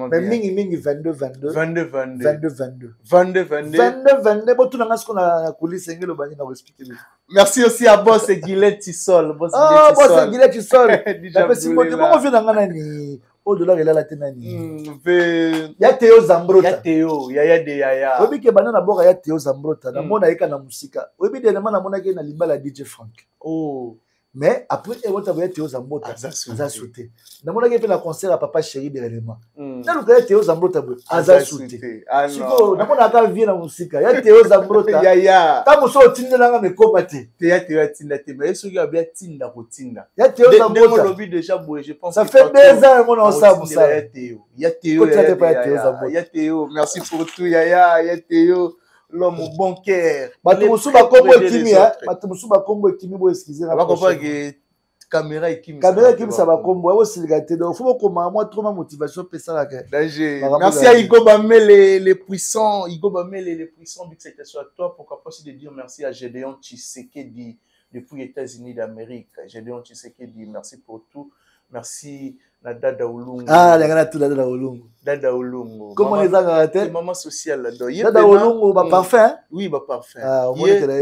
mais mingi 22 bon tout dans ce qu'on a coulisse ngelo bani na expliquer. Merci aussi à Boss et Guillet Tissol. Boss Guillet Tissol. La personne qui comment vient dans nani au dollar il a la tenani. Ya Théo Zambrota. Ya Théo, ya de yaya. Obi ke banana boka ya Théo Zambrota na mona eka na musika. Obi de na mona ke na libala DJ Frank. Oh. Mais après, il y a Théo Zambota. Aza sauté. Dans mon avis, il y a un concert à Papa Chéri de l'élément. Dans le Théo Zambota, Aza sauté. Dans mon avis, il y a un musique. Il y a Théo Zambota. Quand vous sortez de là, mais comment tu es? Théo Tinda. Mais est-ce qu'il y a bien Tinda ou Tinda? Il y a Théo Zambota. Je pense ça fait 2 ans qu'on en sait. Il y a Théo. Il y a Théo. Merci pour tout. Il y a Théo. L'homme au bon cœur. Batumusu bakombo ekimi hein. Batumusu bakombo ekimi bo excuser na. Bakomba que caméra ekimi. Caméra ekimi ça bakombo wa silgate donc faut ko moi trop ma motivation pesa la que. Merci à Igo Bamé les puissants, Igo Bamé les puissants big c'était sur toi pourquoi pas aussi de dire merci à Gédéon Tshisekedi depuis les États-Unis d'Amérique. Gédéon Tshisekedi merci pour tout. Merci na Dada Olungu. Ah, les gars, tout Dada Olungu. Dada Olungu. Comment les a ratés? Maman sociale là-dedans. Dada Olungu, bah parfait. Oui, bah parfait. Ah,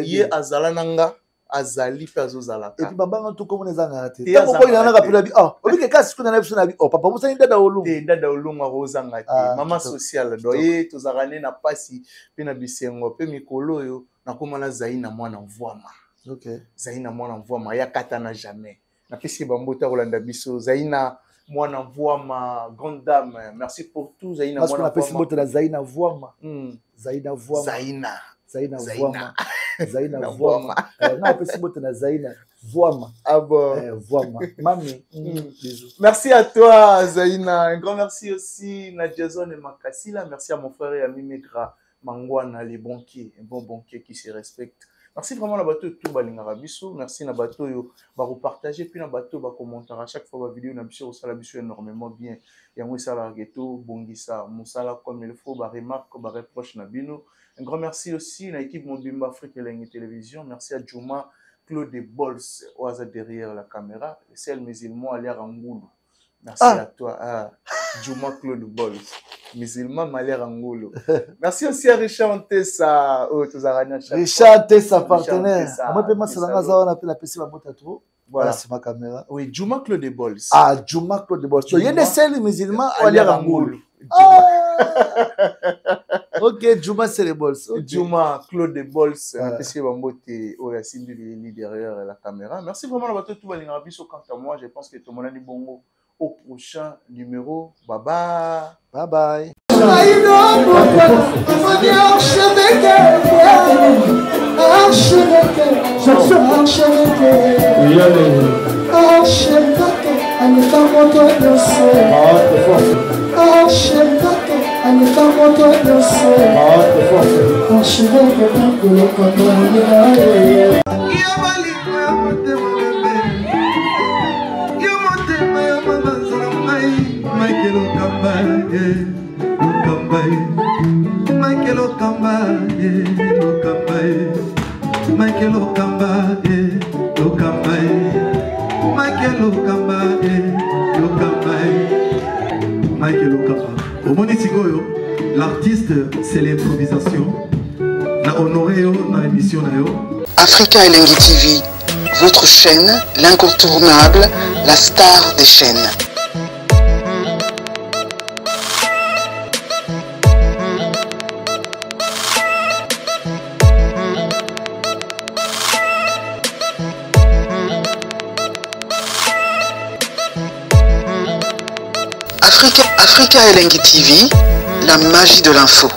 Yé Azala Nanga, Azali Pazo Zalaka. Et puis, maman, tout comment les a ratés? Tant pourquoi il y en a rappelé la vie? Oh, au lieu que quand tu as vu oh, papa, vous savez Dada Olungu. Dada Olungu, Rosangati. Maman sociale là-dedans. Yé, tous arrêtés na pasi, pena bisengo, pe mikolo yo, na komana Zaina mwana mvwama. Ok. Zaina mwana mvwama, ya katana jamais. Na pesi bambota Rolanda biso, Zaina Mwana Mvwama, grande dame, merci pour tout. Zaina Mwana Mvwama. Parce qu'on appelle Zaina Mvwama. Zaina Mvwama. Zaina Mvwama. Zaina Mvwama. On appelle Zaina Mvwama. Ah bon. Mvwama. Mami, bisous. Merci à toi, Zaina. Un grand merci aussi, Nadjazon et Makasila. Merci à mon frère et ami Megra Mangwana, les banquiers, un bon banquier qui se respecte. Merci vraiment à bateau tout balingara biso. Merci na bateau yo ba repartager puis na bateau ba commenter à chaque fois ba vidéo na biso ça la biso énormément bien. Ya moi ça la ghetto bongisa musala comme il faut ba remarque ba reproche na bino. Un grand merci aussi à l'équipe Mobimba Afrique et la télévision. Merci à Juma Claude Bols au hasard derrière la caméra. Le seul musulman à l'air Angoulou. Merci à toi, Juma Claude Bols. Musulman Malher Angoulou. Merci aussi à Richard Antessa. Richard Antessa, partenaire. Moi, on appelle la PC trop. Voilà, c'est ma caméra. Oui, Juma Claude Bols. Ah, Juma Claude Bols. Il y a des seuls musulmans à l'air Angoulou. Ok, Juma c'est les Bols. Juma Claude Bols. PC Bambote Oyasimbi derrière la caméra. Merci vraiment à tout le monde. Quant à moi, je pense que tout le monde a dit bongo. Au prochain numéro. Bye bye. Bye bye. Archevêque motema bebe yo motema ya mabazala ngai Michael Okamba Okamba Michael Okamba Okamba Michael Okamba Okamba Michael Okamba Okamba Michael Okamba au Monitigoyo l'artiste c'est l'improvisation na honoré dans l'émission na yo Africa Elengi TV, votre chaîne, l'incontournable, la star des chaînes. Africa Elengi TV, la magie de l'info.